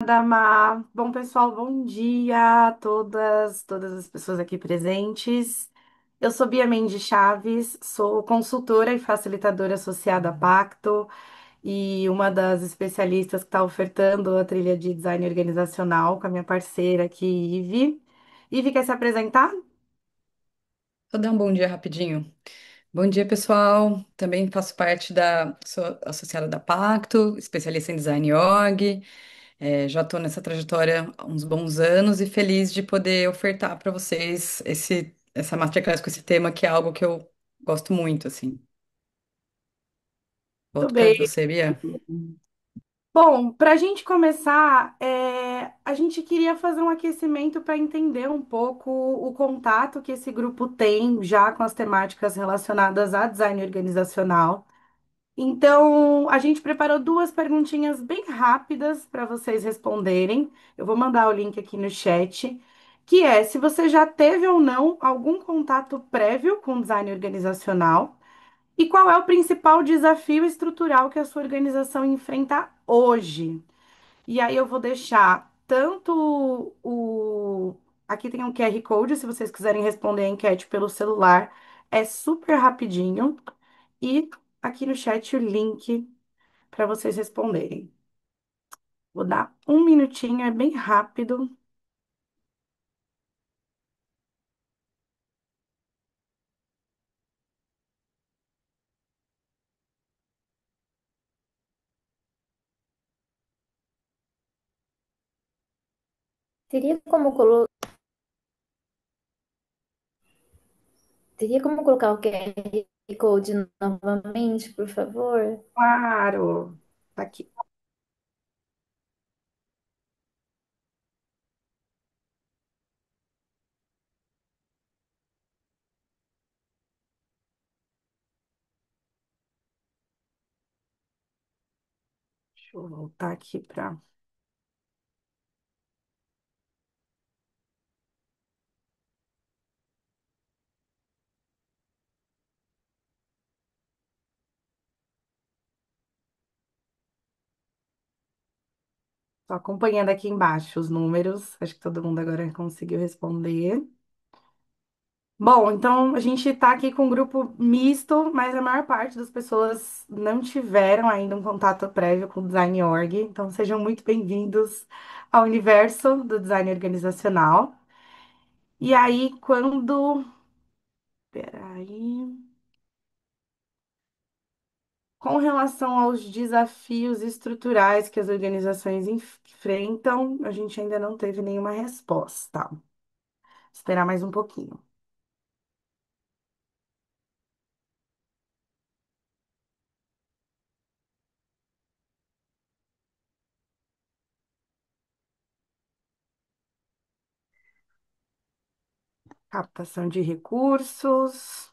Dama. Bom, pessoal, bom dia a todas as pessoas aqui presentes. Eu sou Bia Mendes Chaves, sou consultora e facilitadora associada à Pacto e uma das especialistas que está ofertando a trilha de design organizacional com a minha parceira aqui, Ive. Ive, quer se apresentar? Vou dar um bom dia rapidinho. Bom dia, pessoal. Também faço parte sou associada da Pacto, especialista em design org. Já estou nessa trajetória há uns bons anos e feliz de poder ofertar para vocês essa masterclass com esse tema, que é algo que eu gosto muito, assim. Tudo Volto para bem. você, Bia. Bom, para a gente começar, a gente queria fazer um aquecimento para entender um pouco o contato que esse grupo tem já com as temáticas relacionadas a design organizacional. Então, a gente preparou duas perguntinhas bem rápidas para vocês responderem. Eu vou mandar o link aqui no chat, que é se você já teve ou não algum contato prévio com design organizacional. E qual é o principal desafio estrutural que a sua organização enfrenta hoje? E aí eu vou deixar tanto o. Aqui tem um QR Code, se vocês quiserem responder a enquete pelo celular, é super rapidinho. E aqui no chat o link para vocês responderem. Vou dar um minutinho, é bem rápido. Teria como, teria como colocar o QR Code novamente, por favor? Claro, tá aqui. Deixa eu voltar aqui para. Tô acompanhando aqui embaixo os números. Acho que todo mundo agora conseguiu responder. Bom, então a gente está aqui com um grupo misto, mas a maior parte das pessoas não tiveram ainda um contato prévio com o Design Org. Então sejam muito bem-vindos ao universo do design organizacional. E aí, quando. Peraí. Com relação aos desafios estruturais que as organizações enfrentam, a gente ainda não teve nenhuma resposta. Esperar mais um pouquinho. Captação de recursos,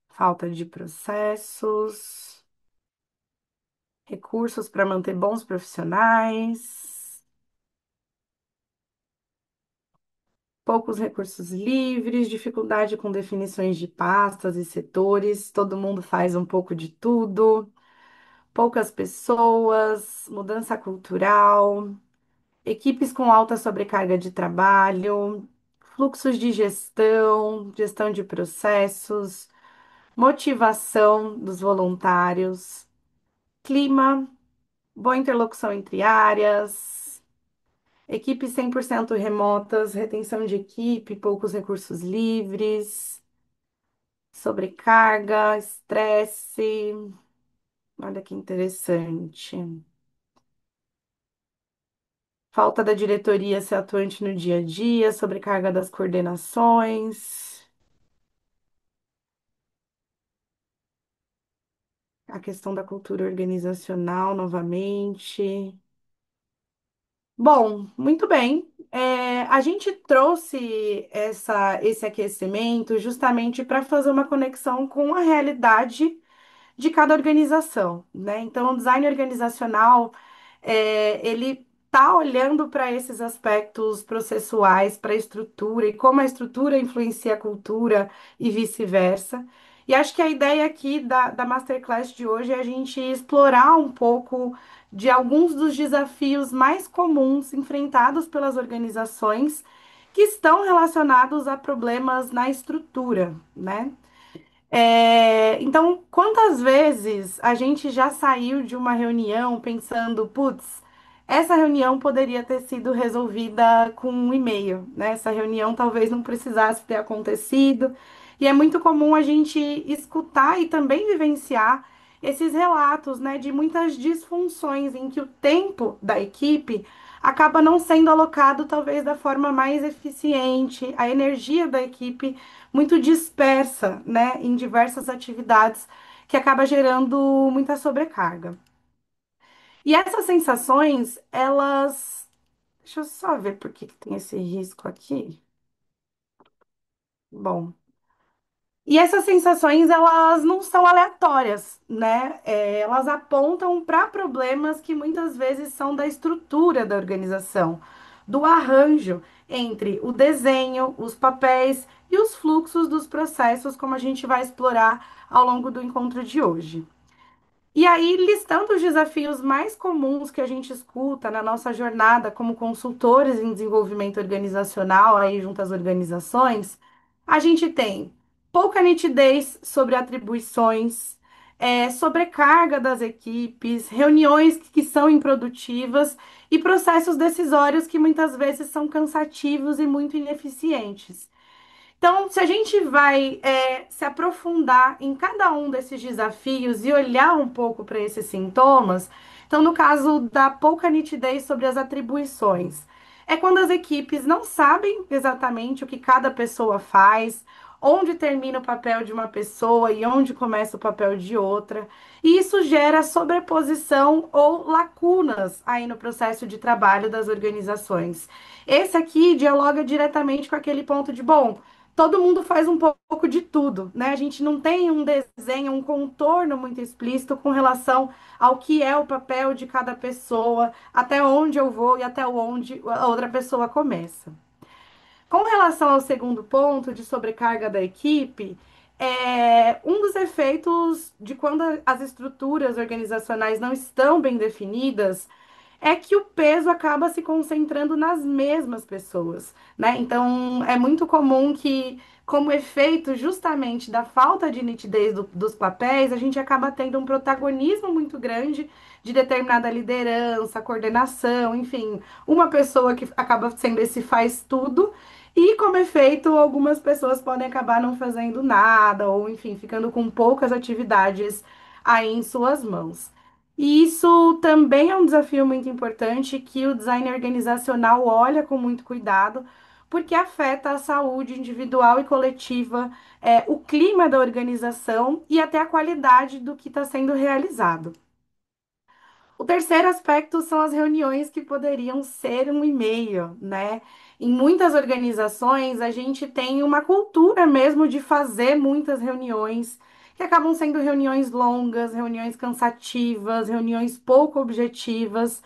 falta de processos, recursos para manter bons profissionais, poucos recursos livres, dificuldade com definições de pastas e setores, todo mundo faz um pouco de tudo, poucas pessoas, mudança cultural. Equipes com alta sobrecarga de trabalho, fluxos de gestão, gestão de processos, motivação dos voluntários, clima, boa interlocução entre áreas, equipes 100% remotas, retenção de equipe, poucos recursos livres, sobrecarga, estresse. Olha que interessante. Falta da diretoria ser atuante no dia a dia, sobrecarga das coordenações. A questão da cultura organizacional novamente. Bom, muito bem. A gente trouxe esse aquecimento justamente para fazer uma conexão com a realidade de cada organização, né? Então, o design organizacional, ele está olhando para esses aspectos processuais, para a estrutura e como a estrutura influencia a cultura e vice-versa. E acho que a ideia aqui da Masterclass de hoje é a gente explorar um pouco de alguns dos desafios mais comuns enfrentados pelas organizações que estão relacionados a problemas na estrutura, né? Então, quantas vezes a gente já saiu de uma reunião pensando, putz, essa reunião poderia ter sido resolvida com um e-mail, né? Essa reunião talvez não precisasse ter acontecido. E é muito comum a gente escutar e também vivenciar esses relatos, né, de muitas disfunções em que o tempo da equipe acaba não sendo alocado talvez da forma mais eficiente, a energia da equipe muito dispersa, né, em diversas atividades, que acaba gerando muita sobrecarga. E essas sensações, elas. Deixa eu só ver por que que tem esse risco aqui. Bom. E essas sensações, elas não são aleatórias, né? Elas apontam para problemas que muitas vezes são da estrutura da organização, do arranjo entre o desenho, os papéis e os fluxos dos processos, como a gente vai explorar ao longo do encontro de hoje. E aí, listando os desafios mais comuns que a gente escuta na nossa jornada como consultores em desenvolvimento organizacional, aí junto às organizações, a gente tem pouca nitidez sobre atribuições, sobrecarga das equipes, reuniões que são improdutivas e processos decisórios que muitas vezes são cansativos e muito ineficientes. Então, se a gente vai se aprofundar em cada um desses desafios e olhar um pouco para esses sintomas, então, no caso da pouca nitidez sobre as atribuições, é quando as equipes não sabem exatamente o que cada pessoa faz, onde termina o papel de uma pessoa e onde começa o papel de outra, e isso gera sobreposição ou lacunas aí no processo de trabalho das organizações. Esse aqui dialoga diretamente com aquele ponto de, bom, todo mundo faz um pouco de tudo, né? A gente não tem um desenho, um contorno muito explícito com relação ao que é o papel de cada pessoa, até onde eu vou e até onde a outra pessoa começa. Com relação ao segundo ponto de sobrecarga da equipe, um dos efeitos de quando as estruturas organizacionais não estão bem definidas é que o peso acaba se concentrando nas mesmas pessoas, né? Então, é muito comum que, como efeito justamente da falta de nitidez dos papéis, a gente acaba tendo um protagonismo muito grande de determinada liderança, coordenação, enfim, uma pessoa que acaba sendo esse faz tudo. E, como efeito, algumas pessoas podem acabar não fazendo nada, ou enfim, ficando com poucas atividades aí em suas mãos. E isso também é um desafio muito importante que o design organizacional olha com muito cuidado, porque afeta a saúde individual e coletiva, o clima da organização e até a qualidade do que está sendo realizado. O terceiro aspecto são as reuniões que poderiam ser um e-mail, né? Em muitas organizações, a gente tem uma cultura mesmo de fazer muitas reuniões, que acabam sendo reuniões longas, reuniões cansativas, reuniões pouco objetivas.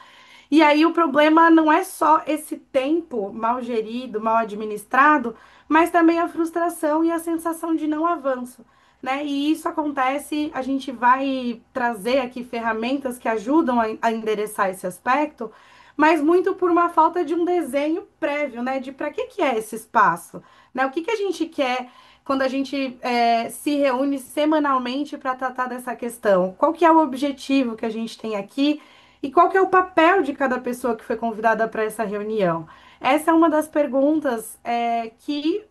E aí o problema não é só esse tempo mal gerido, mal administrado, mas também a frustração e a sensação de não avanço, né? E isso acontece, a gente vai trazer aqui ferramentas que ajudam a endereçar esse aspecto, mas muito por uma falta de um desenho prévio, né? De para que é esse espaço, né? O que a gente quer quando a gente se reúne semanalmente para tratar dessa questão? Qual que é o objetivo que a gente tem aqui? E qual que é o papel de cada pessoa que foi convidada para essa reunião? Essa é uma das perguntas que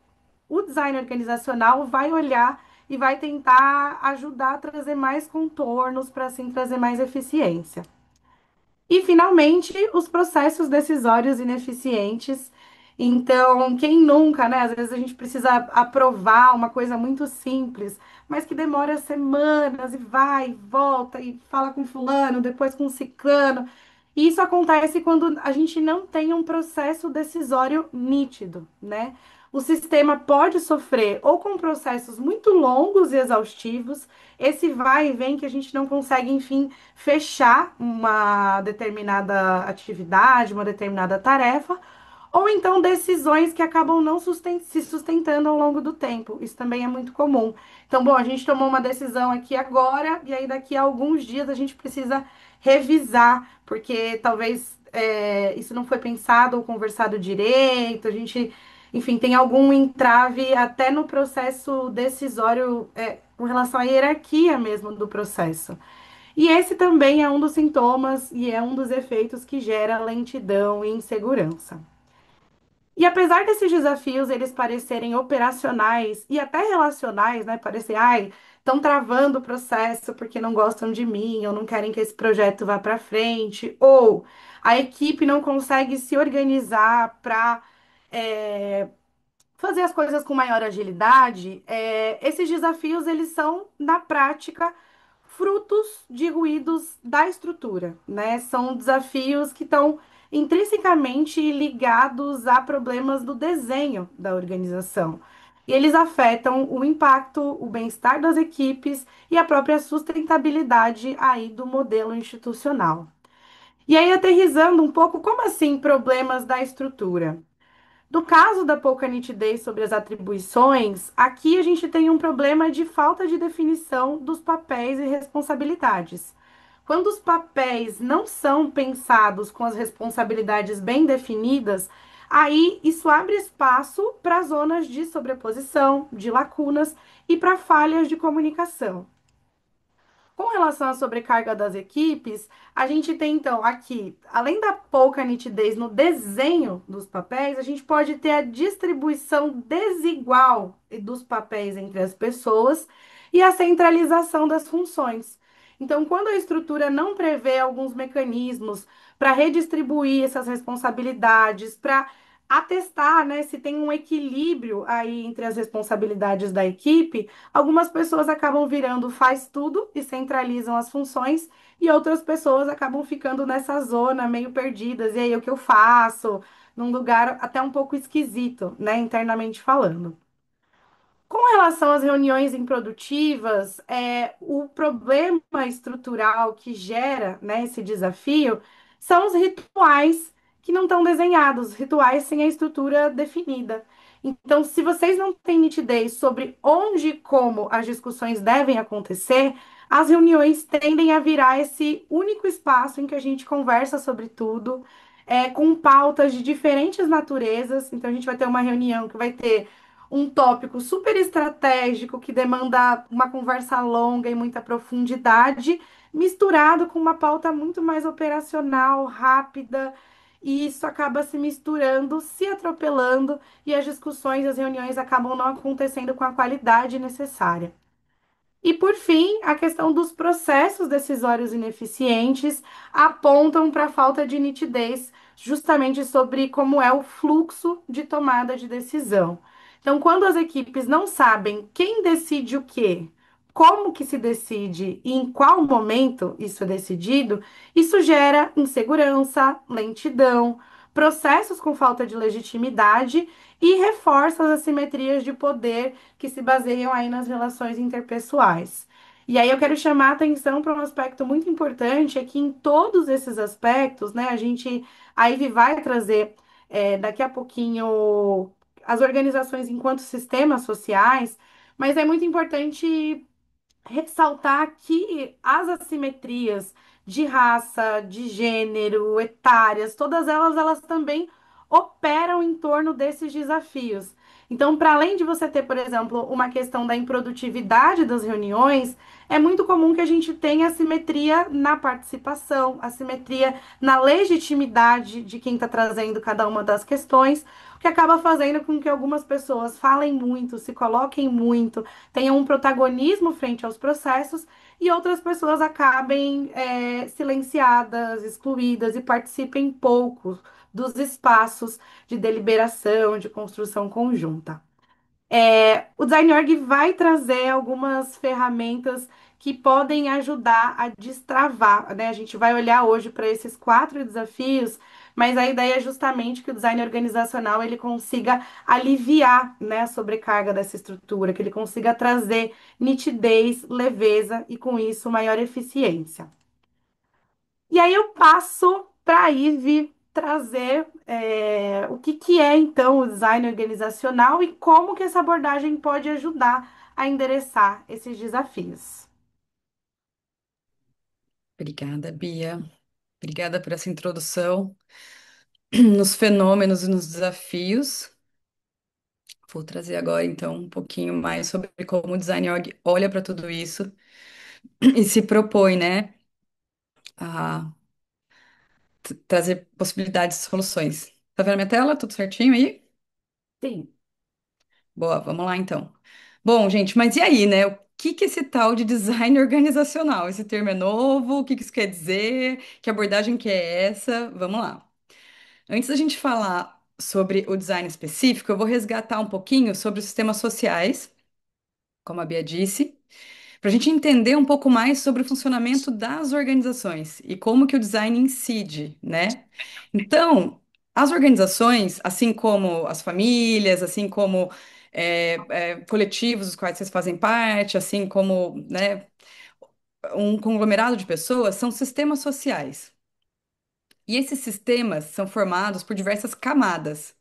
o design organizacional vai olhar e vai tentar ajudar a trazer mais contornos para assim trazer mais eficiência. E, finalmente, os processos decisórios ineficientes. Então, quem nunca, né? Às vezes a gente precisa aprovar uma coisa muito simples, mas que demora semanas e vai e volta e fala com fulano, depois com ciclano. E isso acontece quando a gente não tem um processo decisório nítido, né? O sistema pode sofrer ou com processos muito longos e exaustivos, esse vai e vem que a gente não consegue, enfim, fechar uma determinada atividade, uma determinada tarefa, ou então decisões que acabam não se sustentando ao longo do tempo. Isso também é muito comum. Então, bom, a gente tomou uma decisão aqui agora, e aí daqui a alguns dias a gente precisa revisar, porque talvez isso não foi pensado ou conversado direito, a gente, enfim, tem algum entrave até no processo decisório, com relação à hierarquia mesmo do processo. E esse também é um dos sintomas e é um dos efeitos que gera lentidão e insegurança. E apesar desses desafios eles parecerem operacionais e até relacionais, né? Parecer, ai, estão travando o processo porque não gostam de mim, ou não querem que esse projeto vá para frente, ou a equipe não consegue se organizar para fazer as coisas com maior agilidade, esses desafios eles são, na prática, frutos de ruídos da estrutura, né? São desafios que estão intrinsecamente ligados a problemas do desenho da organização. E eles afetam o impacto, o bem-estar das equipes e a própria sustentabilidade aí do modelo institucional. E aí, aterrizando um pouco, como assim problemas da estrutura? No caso da pouca nitidez sobre as atribuições, aqui a gente tem um problema de falta de definição dos papéis e responsabilidades. Quando os papéis não são pensados com as responsabilidades bem definidas, aí isso abre espaço para zonas de sobreposição, de lacunas e para falhas de comunicação. Com relação à sobrecarga das equipes, a gente tem então aqui, além da pouca nitidez no desenho dos papéis, a gente pode ter a distribuição desigual dos papéis entre as pessoas e a centralização das funções. Então, quando a estrutura não prevê alguns mecanismos para redistribuir essas responsabilidades, para atestar, né, se tem um equilíbrio aí entre as responsabilidades da equipe, algumas pessoas acabam virando faz tudo e centralizam as funções, e outras pessoas acabam ficando nessa zona meio perdidas. E aí, o que eu faço? Num lugar até um pouco esquisito, né, internamente falando. Com relação às reuniões improdutivas, o problema estrutural que gera, né, esse desafio são os rituais que não estão desenhados, rituais sem a estrutura definida. Então, se vocês não têm nitidez sobre onde e como as discussões devem acontecer, as reuniões tendem a virar esse único espaço em que a gente conversa sobre tudo, com pautas de diferentes naturezas. Então, a gente vai ter uma reunião que vai ter um tópico super estratégico que demanda uma conversa longa e muita profundidade, misturado com uma pauta muito mais operacional, rápida, e isso acaba se misturando, se atropelando, e as discussões, as reuniões acabam não acontecendo com a qualidade necessária. E, por fim, a questão dos processos decisórios ineficientes apontam para a falta de nitidez, justamente sobre como é o fluxo de tomada de decisão. Então, quando as equipes não sabem quem decide o quê, como que se decide e em qual momento isso é decidido, isso gera insegurança, lentidão, processos com falta de legitimidade e reforça as assimetrias de poder que se baseiam aí nas relações interpessoais. E aí eu quero chamar a atenção para um aspecto muito importante, é que em todos esses aspectos, né, a Ivy vai trazer daqui a pouquinho as organizações enquanto sistemas sociais, mas é muito importante ressaltar que as assimetrias de raça, de gênero, etárias, todas elas também operam em torno desses desafios. Então, para além de você ter, por exemplo, uma questão da improdutividade das reuniões, é muito comum que a gente tenha assimetria na participação, assimetria na legitimidade de quem está trazendo cada uma das questões, o que acaba fazendo com que algumas pessoas falem muito, se coloquem muito, tenham um protagonismo frente aos processos e outras pessoas acabem silenciadas, excluídas e participem pouco dos espaços de deliberação, de construção conjunta. O Design Org vai trazer algumas ferramentas que podem ajudar a destravar, né? A gente vai olhar hoje para esses quatro desafios, mas a ideia é justamente que o design organizacional ele consiga aliviar, né, a sobrecarga dessa estrutura, que ele consiga trazer nitidez, leveza e, com isso, maior eficiência. E aí eu passo para a Ive trazer o que que é então o design organizacional e como que essa abordagem pode ajudar a endereçar esses desafios. Obrigada, Bia. Obrigada por essa introdução nos fenômenos e nos desafios. Vou trazer agora, então, um pouquinho mais sobre como o design org olha para tudo isso e se propõe, né, a trazer possibilidades de soluções. Tá vendo minha tela? Tudo certinho aí? Sim. Boa, vamos lá então. Bom, gente, mas e aí, né? O que que é esse tal de design organizacional? Esse termo é novo? O que que isso quer dizer? Que abordagem que é essa? Vamos lá. Antes da gente falar sobre o design específico, eu vou resgatar um pouquinho sobre os sistemas sociais, como a Bia disse, para a gente entender um pouco mais sobre o funcionamento das organizações e como que o design incide, né? Então, as organizações, assim como as famílias, assim como coletivos dos quais vocês fazem parte, assim como, né, um conglomerado de pessoas, são sistemas sociais. E esses sistemas são formados por diversas camadas.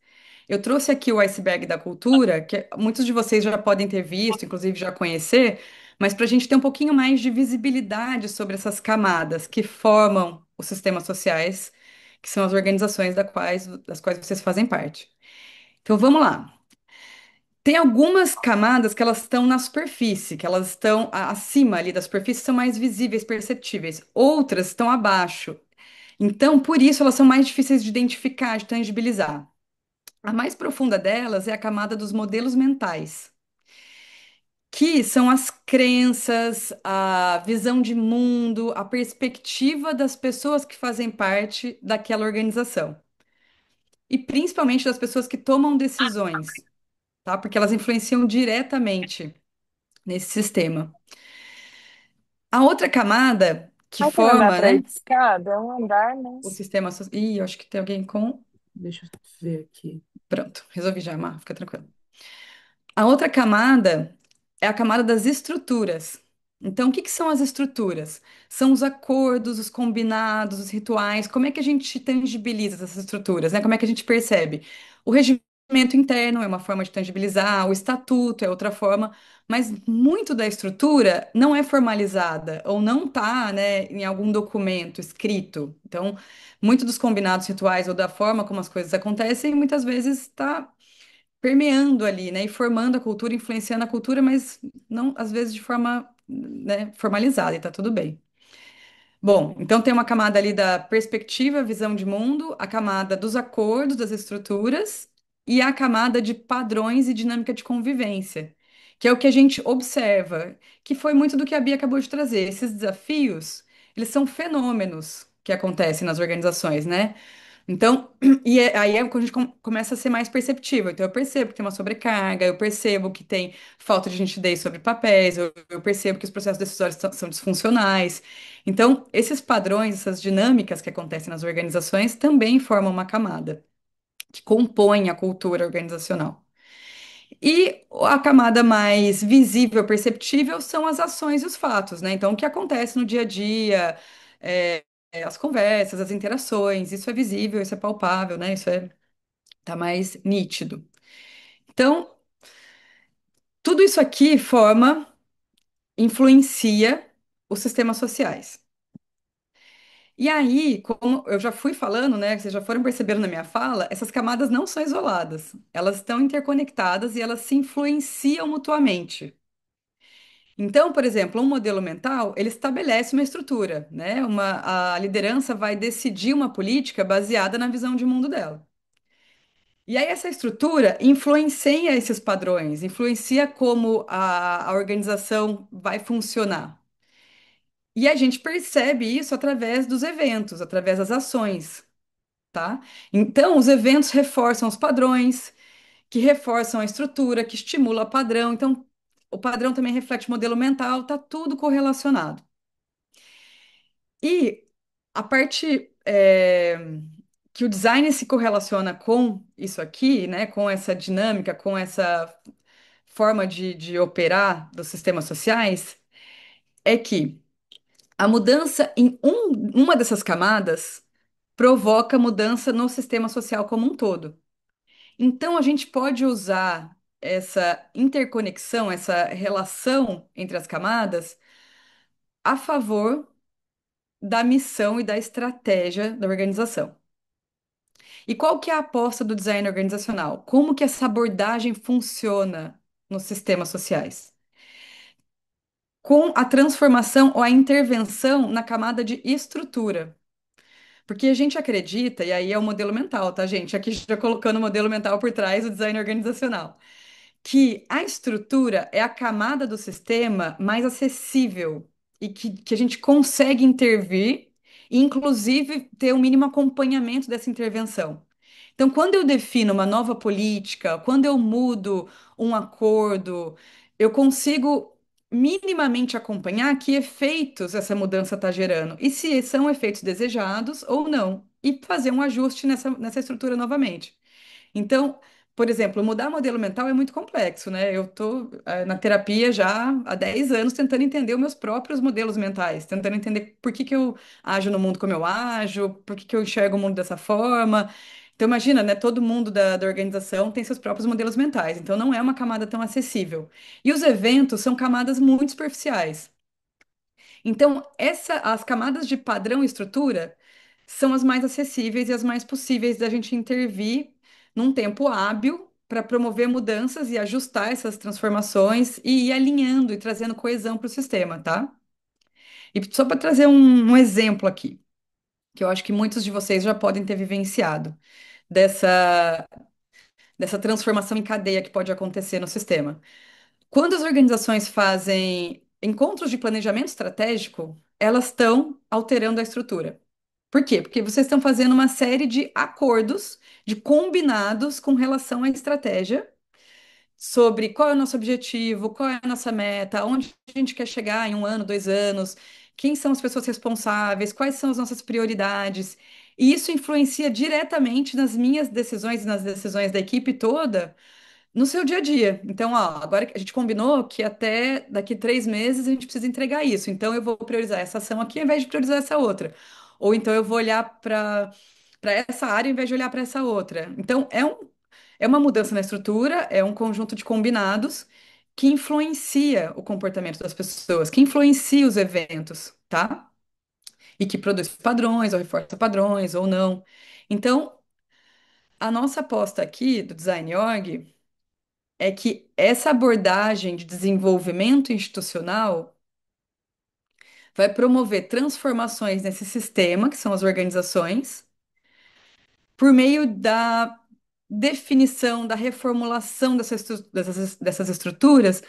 Eu trouxe aqui o iceberg da cultura, que muitos de vocês já podem ter visto, inclusive já conhecer, mas para a gente ter um pouquinho mais de visibilidade sobre essas camadas que formam os sistemas sociais, que são as organizações das quais vocês fazem parte. Então vamos lá. Tem algumas camadas que elas estão na superfície, que elas estão acima ali da superfície, são mais visíveis, perceptíveis. Outras estão abaixo. Então, por isso, elas são mais difíceis de identificar, de tangibilizar. A mais profunda delas é a camada dos modelos mentais, que são as crenças, a visão de mundo, a perspectiva das pessoas que fazem parte daquela organização. E principalmente das pessoas que tomam decisões, tá? Porque elas influenciam diretamente nesse sistema. A outra camada que Ai, que não dá forma, pra ir né, de escada? É um andar, né? o sistema. Ih, eu acho que tem alguém com. Deixa eu ver aqui. Pronto, resolvi já, Mar, fica tranquilo. A outra camada é a camada das estruturas. Então, o que que são as estruturas? São os acordos, os combinados, os rituais. Como é que a gente tangibiliza essas estruturas, né? Como é que a gente percebe? O regimento interno é uma forma de tangibilizar, o estatuto é outra forma, mas muito da estrutura não é formalizada ou não está, né, em algum documento escrito. Então, muito dos combinados rituais ou da forma como as coisas acontecem, muitas vezes está permeando ali, né, e formando a cultura, influenciando a cultura, mas não às vezes de forma, né, formalizada, e tá tudo bem. Bom, então tem uma camada ali da perspectiva, visão de mundo, a camada dos acordos, das estruturas e a camada de padrões e dinâmica de convivência, que é o que a gente observa, que foi muito do que a Bia acabou de trazer. Esses desafios, eles são fenômenos que acontecem nas organizações, né? Então, aí é quando a gente começa a ser mais perceptível. Então, eu percebo que tem uma sobrecarga, eu percebo que tem falta de nitidez sobre papéis, eu percebo que os processos decisórios são disfuncionais. Então, esses padrões, essas dinâmicas que acontecem nas organizações também formam uma camada que compõe a cultura organizacional. E a camada mais visível, perceptível, são as ações e os fatos, né? Então, o que acontece no dia a dia, as conversas, as interações, isso é visível, isso é palpável, né? Tá mais nítido. Então, tudo isso aqui influencia os sistemas sociais. E aí, como eu já fui falando, né? Vocês já foram percebendo na minha fala, essas camadas não são isoladas, elas estão interconectadas e elas se influenciam mutuamente. Então, por exemplo, um modelo mental, ele estabelece uma estrutura, né? A liderança vai decidir uma política baseada na visão de mundo dela. E aí essa estrutura influencia esses padrões, influencia como a organização vai funcionar. E a gente percebe isso através dos eventos, através das ações, tá? Então, os eventos reforçam os padrões, que reforçam a estrutura, que estimula o padrão. Então, o padrão também reflete o modelo mental, tá tudo correlacionado. E a parte que o design se correlaciona com isso aqui, né, com essa dinâmica, com essa forma de operar dos sistemas sociais, é que a mudança em uma dessas camadas provoca mudança no sistema social como um todo. Então, a gente pode usar essa interconexão, essa relação entre as camadas a favor da missão e da estratégia da organização. E qual que é a aposta do design organizacional? Como que essa abordagem funciona nos sistemas sociais? Com a transformação ou a intervenção na camada de estrutura. Porque a gente acredita, e aí é o modelo mental, tá, gente? Aqui já colocando o modelo mental por trás do design organizacional, que a estrutura é a camada do sistema mais acessível e que a gente consegue intervir e, inclusive, ter um mínimo acompanhamento dessa intervenção. Então, quando eu defino uma nova política, quando eu mudo um acordo, eu consigo minimamente acompanhar que efeitos essa mudança está gerando e se são efeitos desejados ou não, e fazer um ajuste nessa estrutura novamente. Então, por exemplo, mudar modelo mental é muito complexo, né? Eu tô na terapia já há 10 anos tentando entender os meus próprios modelos mentais, tentando entender por que que eu ajo no mundo como eu ajo, por que que eu enxergo o mundo dessa forma. Então, imagina, né? Todo mundo da organização tem seus próprios modelos mentais, então não é uma camada tão acessível. E os eventos são camadas muito superficiais. Então, as camadas de padrão e estrutura são as mais acessíveis e as mais possíveis da gente intervir num tempo hábil para promover mudanças e ajustar essas transformações e ir alinhando e trazendo coesão para o sistema, tá? E só para trazer um exemplo aqui, que eu acho que muitos de vocês já podem ter vivenciado, dessa, dessa transformação em cadeia que pode acontecer no sistema. Quando as organizações fazem encontros de planejamento estratégico, elas estão alterando a estrutura. Por quê? Porque vocês estão fazendo uma série de acordos, de combinados com relação à estratégia, sobre qual é o nosso objetivo, qual é a nossa meta, onde a gente quer chegar em um ano, 2 anos, quem são as pessoas responsáveis, quais são as nossas prioridades. E isso influencia diretamente nas minhas decisões e nas decisões da equipe toda no seu dia a dia. Então, ó, agora que a gente combinou que até daqui 3 meses a gente precisa entregar isso. Então, eu vou priorizar essa ação aqui ao invés de priorizar essa outra. Ou então eu vou olhar para essa área ao invés de olhar para essa outra. Então, é uma mudança na estrutura, é um conjunto de combinados que influencia o comportamento das pessoas, que influencia os eventos, tá? E que produz padrões, ou reforça padrões, ou não. Então, a nossa aposta aqui do Design Org é que essa abordagem de desenvolvimento institucional vai promover transformações nesse sistema, que são as organizações, por meio da definição, da reformulação dessas estruturas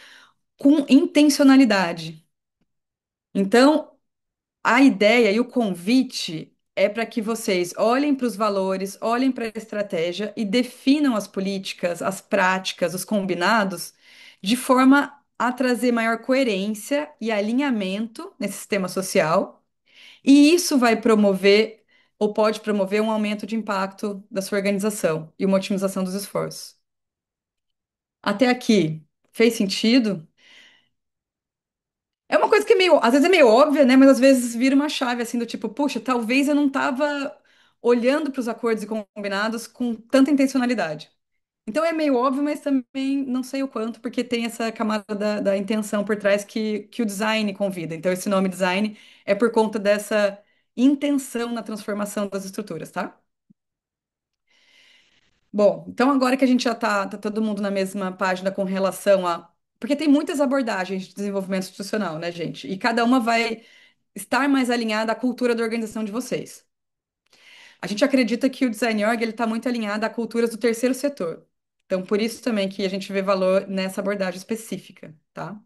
com intencionalidade. Então, a ideia e o convite é para que vocês olhem para os valores, olhem para a estratégia e definam as políticas, as práticas, os combinados, de forma a trazer maior coerência e alinhamento nesse sistema social. E isso vai promover ou pode promover um aumento de impacto da sua organização e uma otimização dos esforços. Até aqui, fez sentido? É uma coisa que é meio, às vezes é meio óbvia, né? Mas às vezes vira uma chave assim do tipo, puxa, talvez eu não estava olhando para os acordos e combinados com tanta intencionalidade. Então é meio óbvio, mas também não sei o quanto, porque tem essa camada da intenção por trás que o design convida. Então esse nome design é por conta dessa intenção na transformação das estruturas, tá? Bom, então agora que a gente já tá todo mundo na mesma página com relação a. Porque tem muitas abordagens de desenvolvimento institucional, né, gente? E cada uma vai estar mais alinhada à cultura da organização de vocês. A gente acredita que o design org ele está muito alinhado a culturas do terceiro setor. Então, por isso também que a gente vê valor nessa abordagem específica, tá?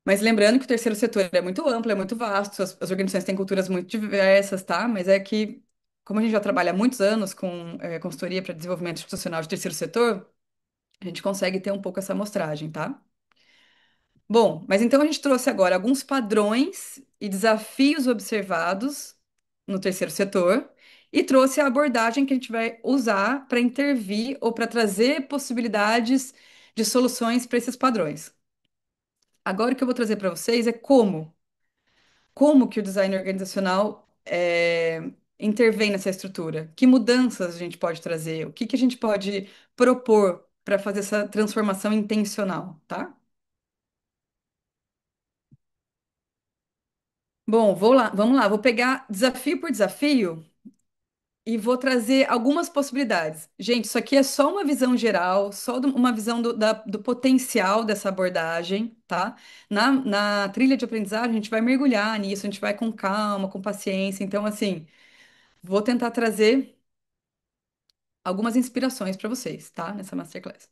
Mas lembrando que o terceiro setor é muito amplo, é muito vasto, as organizações têm culturas muito diversas, tá? Mas é que, como a gente já trabalha há muitos anos com consultoria para desenvolvimento institucional de terceiro setor, a gente consegue ter um pouco essa amostragem, tá? Bom, mas então a gente trouxe agora alguns padrões e desafios observados no terceiro setor e trouxe a abordagem que a gente vai usar para intervir ou para trazer possibilidades de soluções para esses padrões. Agora o que eu vou trazer para vocês é como que o design organizacional é, intervém nessa estrutura? Que mudanças a gente pode trazer? O que que a gente pode propor para fazer essa transformação intencional, tá? Bom, vamos lá, vou pegar desafio por desafio e vou trazer algumas possibilidades. Gente, isso aqui é só uma visão geral, uma visão do potencial dessa abordagem, tá? Na trilha de aprendizagem, a gente vai mergulhar nisso, a gente vai com calma, com paciência. Então, assim, vou tentar trazer algumas inspirações para vocês, tá? Nessa masterclass.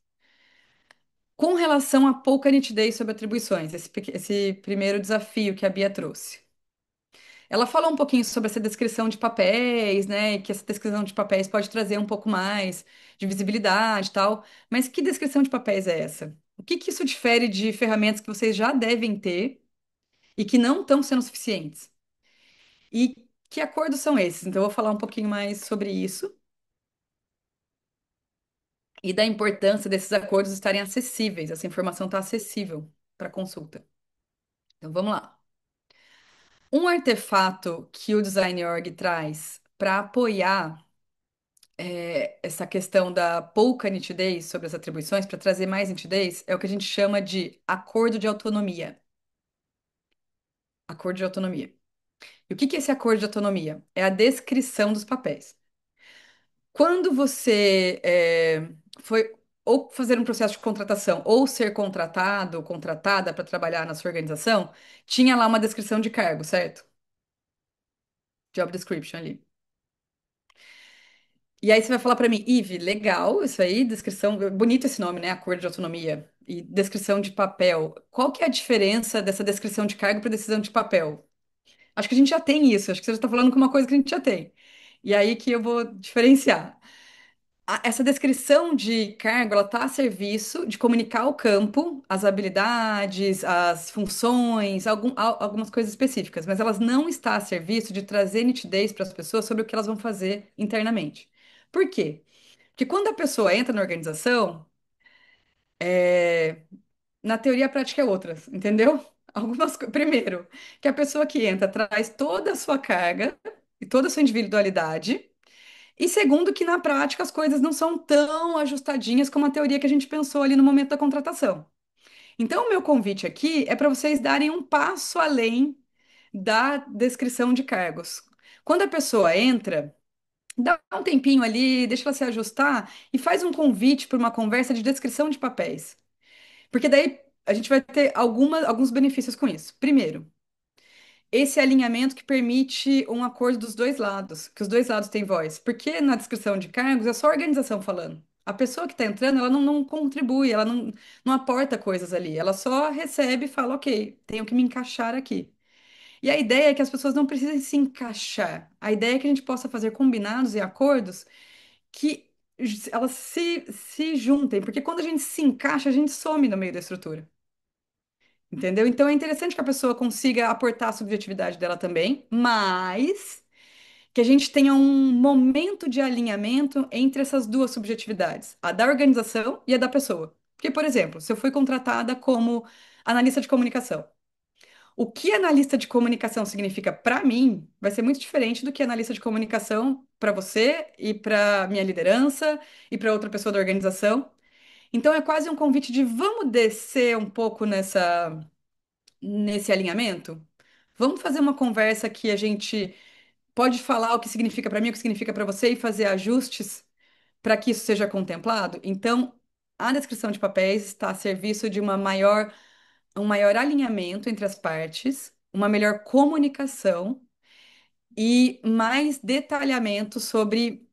Com relação à pouca nitidez sobre atribuições, esse primeiro desafio que a Bia trouxe. Ela falou um pouquinho sobre essa descrição de papéis, né? E que essa descrição de papéis pode trazer um pouco mais de visibilidade e tal. Mas que descrição de papéis é essa? O que que isso difere de ferramentas que vocês já devem ter e que não estão sendo suficientes? E que acordos são esses? Então, eu vou falar um pouquinho mais sobre isso e da importância desses acordos estarem acessíveis, essa informação está acessível para consulta. Então, vamos lá. Um artefato que o Design Org traz para apoiar essa questão da pouca nitidez sobre as atribuições, para trazer mais nitidez, é o que a gente chama de acordo de autonomia. Acordo de autonomia. E o que que é esse acordo de autonomia? É a descrição dos papéis. Quando você foi ou fazer um processo de contratação ou ser contratado ou contratada para trabalhar na sua organização, tinha lá uma descrição de cargo, certo? Job description ali. E aí você vai falar para mim, Ive, legal, isso aí, descrição, bonito esse nome, né? Acordo de autonomia e descrição de papel. Qual que é a diferença dessa descrição de cargo para decisão de papel? Acho que a gente já tem isso, acho que você já está falando com uma coisa que a gente já tem. E aí que eu vou diferenciar. Essa descrição de cargo, ela está a serviço de comunicar ao campo as habilidades, as funções, algumas coisas específicas, mas elas não está a serviço de trazer nitidez para as pessoas sobre o que elas vão fazer internamente. Por quê? Porque quando a pessoa entra na organização, na teoria a prática é outra, entendeu? Primeiro, que a pessoa que entra traz toda a sua carga e toda a sua individualidade. E segundo, que na prática as coisas não são tão ajustadinhas como a teoria que a gente pensou ali no momento da contratação. Então, o meu convite aqui é para vocês darem um passo além da descrição de cargos. Quando a pessoa entra, dá um tempinho ali, deixa ela se ajustar e faz um convite para uma conversa de descrição de papéis. Porque daí a gente vai ter alguns benefícios com isso. Primeiro, esse alinhamento que permite um acordo dos dois lados, que os dois lados têm voz. Porque na descrição de cargos é só a organização falando. A pessoa que está entrando, ela não contribui, ela não aporta coisas ali. Ela só recebe e fala, ok, tenho que me encaixar aqui. E a ideia é que as pessoas não precisem se encaixar. A ideia é que a gente possa fazer combinados e acordos que elas se juntem. Porque quando a gente se encaixa, a gente some no meio da estrutura. Entendeu? Então é interessante que a pessoa consiga aportar a subjetividade dela também, mas que a gente tenha um momento de alinhamento entre essas duas subjetividades, a da organização e a da pessoa. Porque, por exemplo, se eu fui contratada como analista de comunicação, o que analista de comunicação significa para mim vai ser muito diferente do que analista de comunicação para você e para minha liderança e para outra pessoa da organização. Então é quase um convite de vamos descer um pouco nesse alinhamento? Vamos fazer uma conversa que a gente pode falar o que significa para mim, o que significa para você e fazer ajustes para que isso seja contemplado? Então, a descrição de papéis está a serviço de um maior alinhamento entre as partes, uma melhor comunicação e mais detalhamento sobre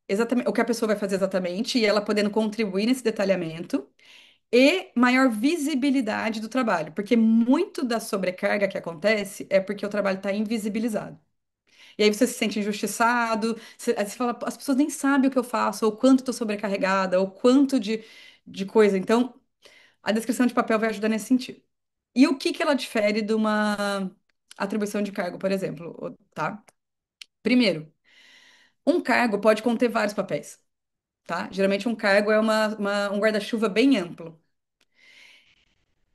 exatamente o que a pessoa vai fazer exatamente e ela podendo contribuir nesse detalhamento e maior visibilidade do trabalho, porque muito da sobrecarga que acontece é porque o trabalho está invisibilizado. E aí você se sente injustiçado, aí você fala, as pessoas nem sabem o que eu faço, ou quanto estou sobrecarregada, ou quanto de coisa. Então, a descrição de papel vai ajudar nesse sentido. E o que que ela difere de uma atribuição de cargo, por exemplo, tá? Primeiro, um cargo pode conter vários papéis, tá? Geralmente um cargo é um guarda-chuva bem amplo.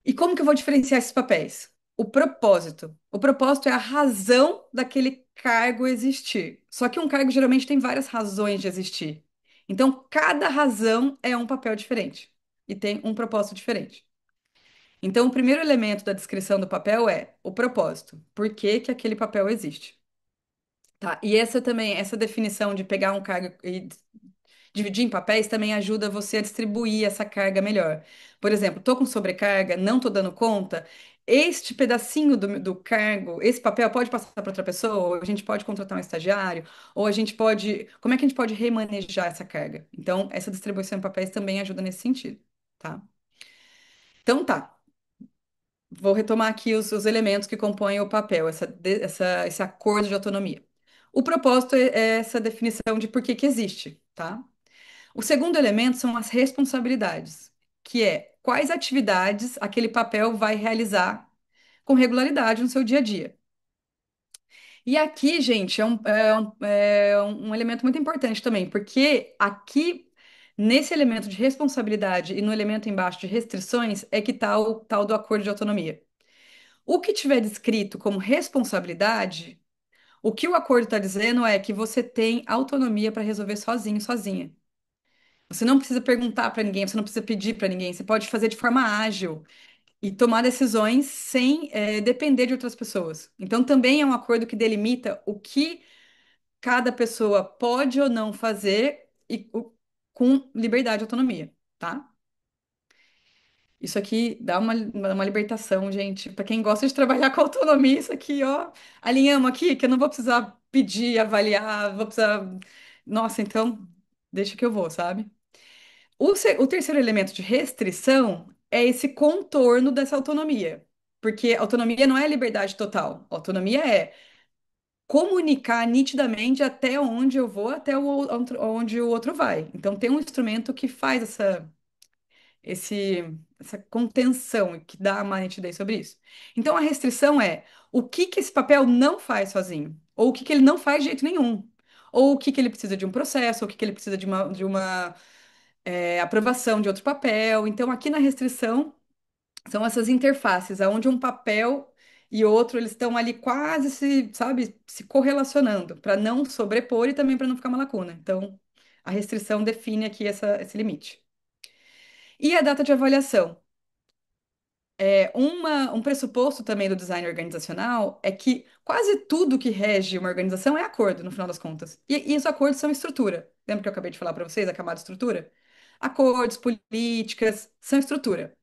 E como que eu vou diferenciar esses papéis? o propósito. O propósito é a razão daquele cargo existir. Só que um cargo geralmente tem várias razões de existir. Então, cada razão é um papel diferente e tem um propósito diferente. Então, o primeiro elemento da descrição do papel é o propósito. Por que que aquele papel existe? Tá? E essa também, essa definição de pegar um cargo e dividir em papéis também ajuda você a distribuir essa carga melhor. Por exemplo, estou com sobrecarga, não estou dando conta. Este pedacinho do cargo, esse papel pode passar para outra pessoa, ou a gente pode contratar um estagiário, ou a gente pode. Como é que a gente pode remanejar essa carga? Então, essa distribuição em papéis também ajuda nesse sentido, tá? Então tá. Vou retomar aqui os elementos que compõem o papel, esse acordo de autonomia. O propósito é essa definição de por que que existe, tá? O segundo elemento são as responsabilidades, que é quais atividades aquele papel vai realizar com regularidade no seu dia a dia. E aqui, gente, é um elemento muito importante também, porque aqui, nesse elemento de responsabilidade e no elemento embaixo de restrições, é que está o tal do acordo de autonomia. O que tiver descrito como responsabilidade, o que o acordo está dizendo é que você tem autonomia para resolver sozinho, sozinha. Você não precisa perguntar para ninguém, você não precisa pedir para ninguém, você pode fazer de forma ágil e tomar decisões sem, depender de outras pessoas. Então, também é um acordo que delimita o que cada pessoa pode ou não fazer com liberdade e autonomia, tá? Isso aqui dá uma libertação, gente. Para quem gosta de trabalhar com autonomia, isso aqui, ó, alinhamos aqui, que eu não vou precisar pedir, avaliar, vou precisar. Nossa, então, deixa que eu vou, sabe? O terceiro elemento de restrição é esse contorno dessa autonomia. Porque autonomia não é liberdade total. Autonomia é comunicar nitidamente até onde eu vou, até onde o outro vai. Então, tem um instrumento que faz essa contenção e que dá uma nitidez sobre isso. Então, a restrição é o que que esse papel não faz sozinho, ou o que que ele não faz de jeito nenhum, ou o que que ele precisa de um processo, ou o que que ele precisa de uma aprovação de outro papel. Então, aqui na restrição, são essas interfaces, onde um papel e outro, eles estão ali quase se, sabe, se correlacionando, para não sobrepor e também para não ficar uma lacuna. Então, a restrição define aqui esse limite. E a data de avaliação? Um pressuposto também do design organizacional é que quase tudo que rege uma organização é acordo, no final das contas. E os acordos são estrutura. Lembra que eu acabei de falar para vocês, a camada estrutura? Acordos, políticas, são estrutura.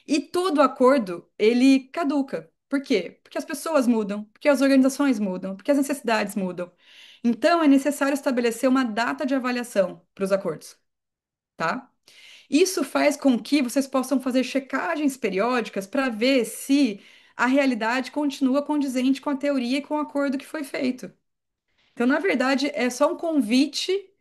E todo acordo, ele caduca. Por quê? Porque as pessoas mudam, porque as organizações mudam, porque as necessidades mudam. Então, é necessário estabelecer uma data de avaliação para os acordos, tá? Isso faz com que vocês possam fazer checagens periódicas para ver se a realidade continua condizente com a teoria e com o acordo que foi feito. Então, na verdade, é só um convite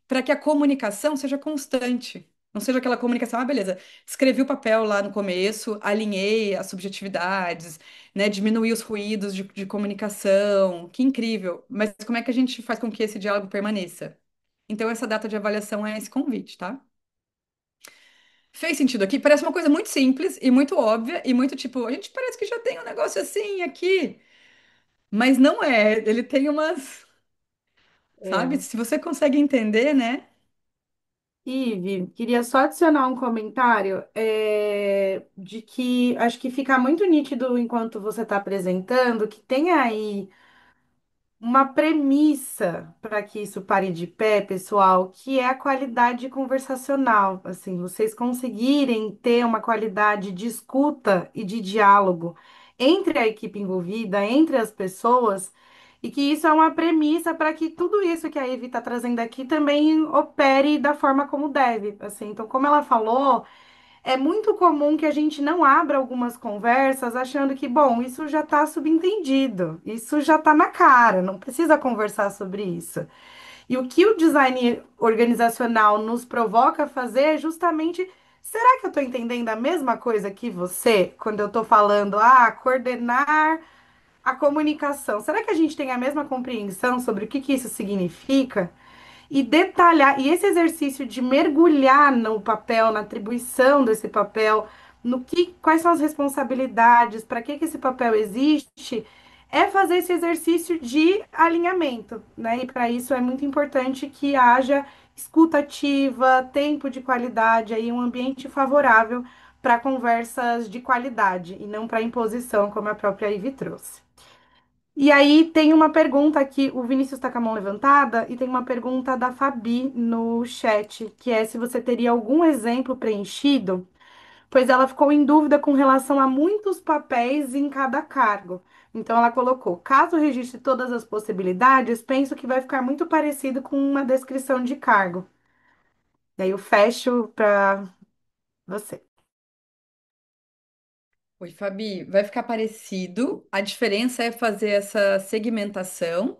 para que a comunicação seja constante. Não seja aquela comunicação, ah, beleza, escrevi o papel lá no começo, alinhei as subjetividades, né, diminuí os ruídos de comunicação, que incrível. Mas como é que a gente faz com que esse diálogo permaneça? Então, essa data de avaliação é esse convite, tá? Fez sentido aqui? Parece uma coisa muito simples e muito óbvia e muito tipo, a gente parece que já tem um negócio assim aqui, mas não é. Ele tem umas, sabe? É. Se você consegue entender, né? Ive, queria só adicionar um comentário de que acho que fica muito nítido enquanto você está apresentando que tem aí uma premissa para que isso pare de pé, pessoal, que é a qualidade conversacional. Assim, vocês conseguirem ter uma qualidade de escuta e de diálogo entre a equipe envolvida, entre as pessoas, e que isso é uma premissa para que tudo isso que a Evi está trazendo aqui também opere da forma como deve. Assim, então, como ela falou. É muito comum que a gente não abra algumas conversas achando que, bom, isso já está subentendido, isso já está na cara, não precisa conversar sobre isso. E o que o design organizacional nos provoca a fazer é justamente, será que eu estou entendendo a mesma coisa que você quando eu estou falando, coordenar a comunicação? Será que a gente tem a mesma compreensão sobre o que isso significa? E detalhar, e esse exercício de mergulhar no papel, na atribuição desse papel, quais são as responsabilidades, para que esse papel existe, é fazer esse exercício de alinhamento, né? E para isso é muito importante que haja escuta ativa, tempo de qualidade, aí um ambiente favorável para conversas de qualidade e não para imposição, como a própria Ivy trouxe. E aí tem uma pergunta aqui, o Vinícius está com a mão levantada, e tem uma pergunta da Fabi no chat, que é se você teria algum exemplo preenchido, pois ela ficou em dúvida com relação a muitos papéis em cada cargo. Então ela colocou, caso registre todas as possibilidades, penso que vai ficar muito parecido com uma descrição de cargo. E aí eu fecho para você. Oi, Fabi, vai ficar parecido. A diferença é fazer essa segmentação,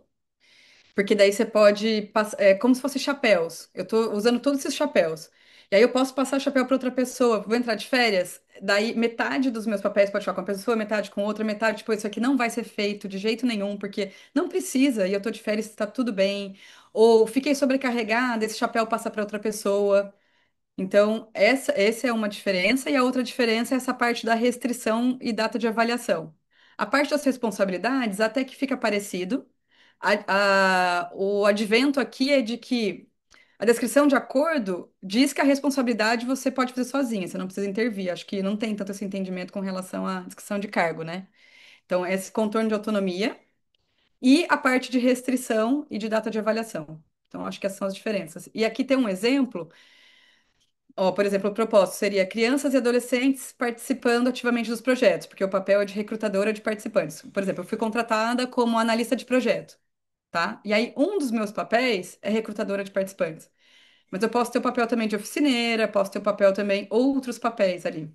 porque daí você pode passar, é como se fosse chapéus. Eu tô usando todos esses chapéus. E aí eu posso passar chapéu para outra pessoa. Vou entrar de férias, daí metade dos meus papéis pode ficar com uma pessoa, metade com outra, metade, tipo, isso aqui não vai ser feito de jeito nenhum, porque não precisa, e eu tô de férias, está tudo bem. Ou fiquei sobrecarregada, esse chapéu passa para outra pessoa. Então, essa é uma diferença, e a outra diferença é essa parte da restrição e data de avaliação. A parte das responsabilidades até que fica parecido. O advento aqui é de que a descrição de acordo diz que a responsabilidade você pode fazer sozinha, você não precisa intervir. Acho que não tem tanto esse entendimento com relação à descrição de cargo, né? Então, esse contorno de autonomia e a parte de restrição e de data de avaliação. Então, acho que essas são as diferenças. E aqui tem um exemplo. Ó, por exemplo, o propósito seria crianças e adolescentes participando ativamente dos projetos, porque o papel é de recrutadora de participantes. Por exemplo, eu fui contratada como analista de projeto, tá? E aí, um dos meus papéis é recrutadora de participantes. Mas eu posso ter o papel também de oficineira, posso ter o papel também, outros papéis ali.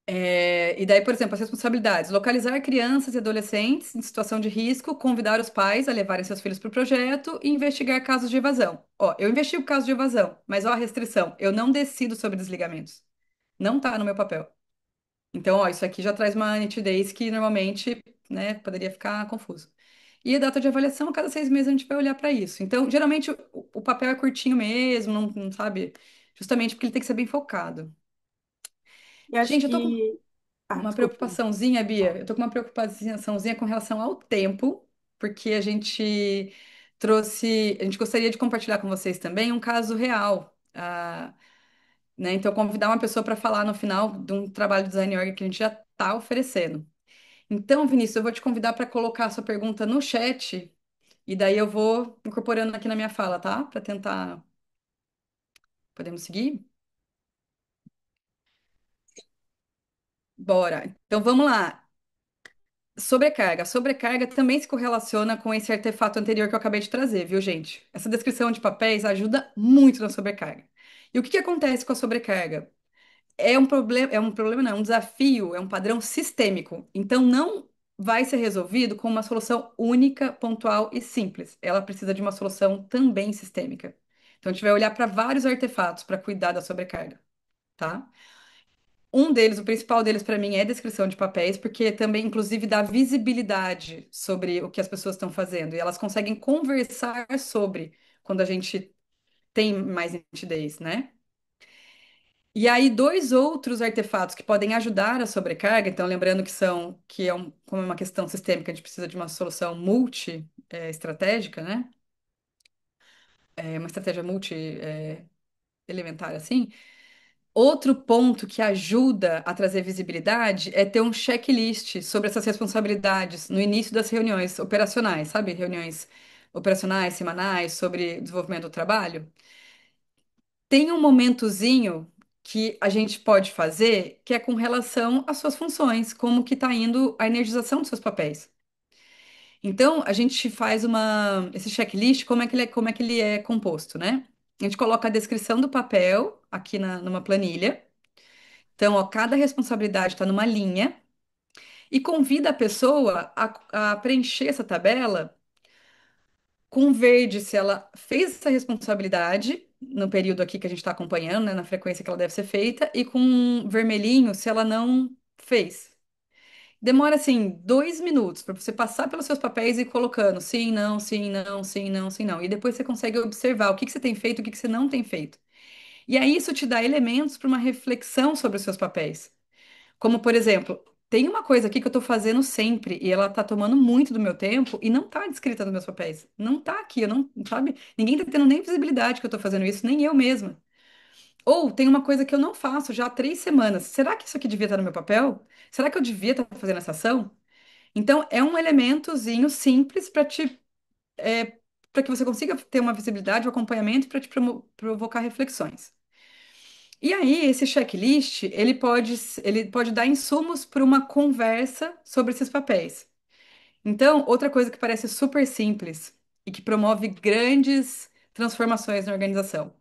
E daí, por exemplo, as responsabilidades: localizar crianças e adolescentes em situação de risco, convidar os pais a levarem seus filhos para o projeto e investigar casos de evasão. Ó, eu investigo casos de evasão, mas ó a restrição: eu não decido sobre desligamentos. Não tá no meu papel. Então, ó, isso aqui já traz uma nitidez que normalmente, né, poderia ficar confuso. E a data de avaliação, a cada 6 meses a gente vai olhar para isso. Então, geralmente o papel é curtinho mesmo, não sabe? Justamente porque ele tem que ser bem focado. E acho Gente, eu tô com que. Ah, uma desculpa. preocupaçãozinha, Bia. Eu tô com uma preocupaçãozinha com relação ao tempo, porque a gente gostaria de compartilhar com vocês também um caso real. Né? Então, convidar uma pessoa para falar no final de um trabalho de design org que a gente já está oferecendo. Então, Vinícius, eu vou te convidar para colocar a sua pergunta no chat e daí eu vou incorporando aqui na minha fala, tá? Para tentar. Podemos seguir? Bora. Então, vamos lá. Sobrecarga. Sobrecarga também se correlaciona com esse artefato anterior que eu acabei de trazer, viu, gente? Essa descrição de papéis ajuda muito na sobrecarga. E o que que acontece com a sobrecarga? É um problema, não, é um desafio, é um padrão sistêmico. Então, não vai ser resolvido com uma solução única, pontual e simples. Ela precisa de uma solução também sistêmica. Então, a gente vai olhar para vários artefatos para cuidar da sobrecarga, tá? Um deles, o principal deles para mim é a descrição de papéis, porque também, inclusive, dá visibilidade sobre o que as pessoas estão fazendo e elas conseguem conversar sobre quando a gente tem mais nitidez, né? E aí, dois outros artefatos que podem ajudar a sobrecarga, então, lembrando como é uma questão sistêmica, a gente precisa de uma solução estratégica, né? Uma estratégia elementar, assim. Outro ponto que ajuda a trazer visibilidade é ter um checklist sobre essas responsabilidades no início das reuniões operacionais, sabe? Reuniões operacionais, semanais, sobre desenvolvimento do trabalho. Tem um momentozinho que a gente pode fazer que é com relação às suas funções, como que está indo a energização dos seus papéis. Então, a gente faz esse checklist, como é que ele é composto, né? A gente coloca a descrição do papel aqui numa planilha. Então, ó, cada responsabilidade está numa linha e convida a pessoa a preencher essa tabela com verde se ela fez essa responsabilidade no período aqui que a gente está acompanhando, né, na frequência que ela deve ser feita, e com vermelhinho se ela não fez. Demora assim 2 minutos para você passar pelos seus papéis e ir colocando sim, não, sim, não, sim, não, sim, não. E depois você consegue observar o que que você tem feito, o que que você não tem feito. E aí isso te dá elementos para uma reflexão sobre os seus papéis. Como, por exemplo, tem uma coisa aqui que eu estou fazendo sempre e ela está tomando muito do meu tempo e não está descrita nos meus papéis. Não está aqui, eu não, sabe? Ninguém está tendo nem visibilidade que eu estou fazendo isso, nem eu mesma. Ou tem uma coisa que eu não faço já há 3 semanas. Será que isso aqui devia estar no meu papel? Será que eu devia estar fazendo essa ação? Então, é um elementozinho simples para que você consiga ter uma visibilidade, um acompanhamento para te provocar reflexões. E aí, esse checklist, ele pode dar insumos para uma conversa sobre esses papéis. Então, outra coisa que parece super simples e que promove grandes transformações na organização.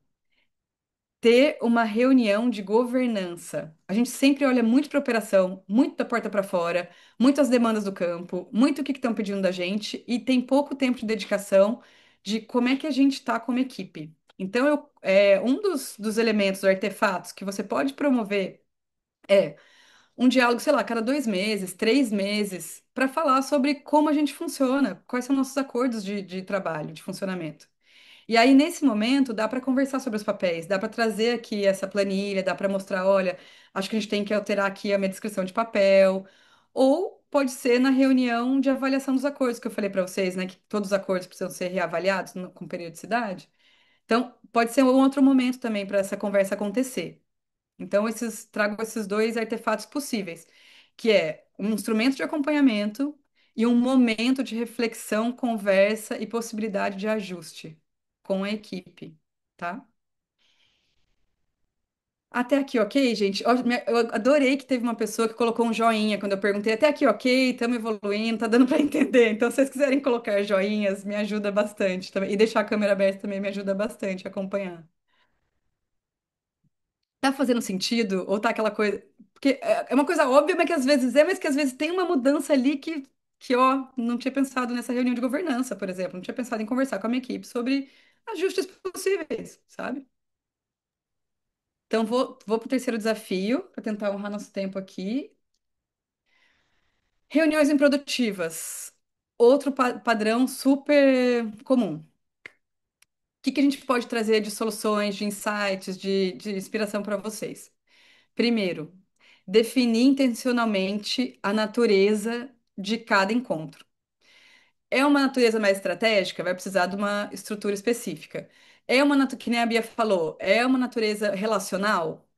Ter uma reunião de governança. A gente sempre olha muito para a operação, muito da porta para fora, muito as demandas do campo, muito o que estão pedindo da gente, e tem pouco tempo de dedicação de como é que a gente está como equipe. Então, um dos elementos, dos artefatos que você pode promover é um diálogo, sei lá, cada 2 meses, 3 meses, para falar sobre como a gente funciona, quais são nossos acordos de trabalho, de funcionamento. E aí, nesse momento, dá para conversar sobre os papéis, dá para trazer aqui essa planilha, dá para mostrar, olha, acho que a gente tem que alterar aqui a minha descrição de papel, ou pode ser na reunião de avaliação dos acordos que eu falei para vocês, né, que todos os acordos precisam ser reavaliados com periodicidade. Então, pode ser um outro momento também para essa conversa acontecer. Então, trago esses dois artefatos possíveis, que é um instrumento de acompanhamento e um momento de reflexão, conversa e possibilidade de ajuste com a equipe, tá? Até aqui, ok, gente? Eu adorei que teve uma pessoa que colocou um joinha quando eu perguntei. Até aqui, ok, estamos evoluindo, tá dando para entender. Então, se vocês quiserem colocar joinhas, me ajuda bastante também. E deixar a câmera aberta também me ajuda bastante a acompanhar. Tá fazendo sentido? Ou tá aquela coisa. Porque é uma coisa óbvia, mas que às vezes mas que às vezes tem uma mudança ali ó, não tinha pensado nessa reunião de governança, por exemplo. Não tinha pensado em conversar com a minha equipe sobre ajustes possíveis, sabe? Então, vou para o terceiro desafio, para tentar honrar nosso tempo aqui. Reuniões improdutivas. Outro padrão super comum. O que a gente pode trazer de soluções, de insights, de inspiração para vocês? Primeiro, definir intencionalmente a natureza de cada encontro. É uma natureza mais estratégica, vai precisar de uma estrutura específica. Que nem a Bia falou, é uma natureza relacional?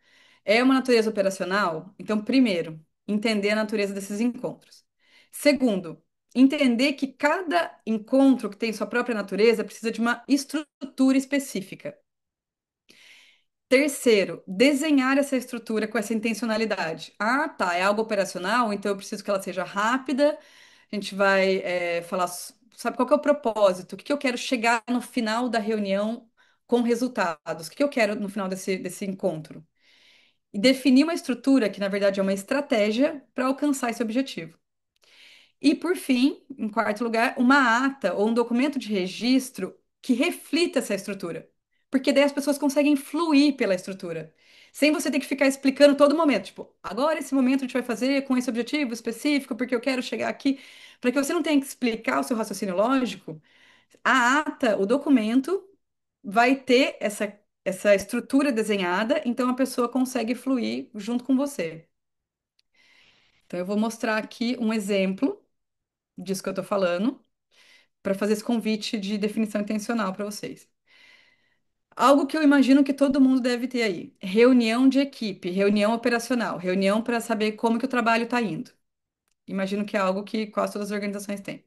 É uma natureza operacional? Então, primeiro, entender a natureza desses encontros. Segundo, entender que cada encontro que tem sua própria natureza precisa de uma estrutura específica. Terceiro, desenhar essa estrutura com essa intencionalidade. Ah, tá, é algo operacional, então eu preciso que ela seja rápida. A gente vai falar, sabe qual que é o propósito? O que que eu quero chegar no final da reunião com resultados? O que que eu quero no final desse encontro? E definir uma estrutura que, na verdade, é uma estratégia para alcançar esse objetivo. E, por fim, em quarto lugar, uma ata ou um documento de registro que reflita essa estrutura. Porque daí as pessoas conseguem fluir pela estrutura, sem você ter que ficar explicando todo momento. Tipo, agora esse momento a gente vai fazer com esse objetivo específico, porque eu quero chegar aqui. Para que você não tenha que explicar o seu raciocínio lógico, a ata, o documento, vai ter essa estrutura desenhada, então a pessoa consegue fluir junto com você. Então, eu vou mostrar aqui um exemplo disso que eu estou falando para fazer esse convite de definição intencional para vocês. Algo que eu imagino que todo mundo deve ter aí: reunião de equipe, reunião operacional, reunião para saber como que o trabalho está indo. Imagino que é algo que quase todas as organizações têm.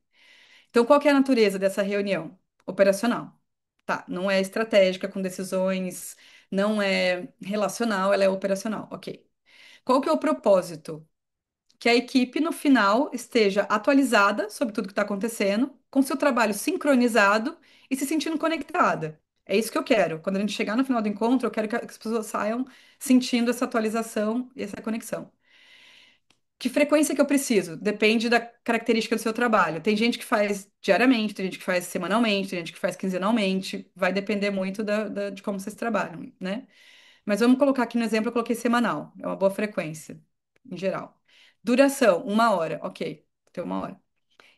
Então, qual que é a natureza dessa reunião? Operacional. Tá, não é estratégica com decisões, não é relacional, ela é operacional. Ok. Qual que é o propósito? Que a equipe, no final, esteja atualizada sobre tudo que está acontecendo, com seu trabalho sincronizado e se sentindo conectada. É isso que eu quero. Quando a gente chegar no final do encontro, eu quero que as pessoas saiam sentindo essa atualização e essa conexão. Que frequência que eu preciso? Depende da característica do seu trabalho. Tem gente que faz diariamente, tem gente que faz semanalmente, tem gente que faz quinzenalmente. Vai depender muito de como vocês trabalham, né? Mas vamos colocar aqui no exemplo, eu coloquei semanal. É uma boa frequência, em geral. Duração, 1 hora. Ok, tem 1 hora.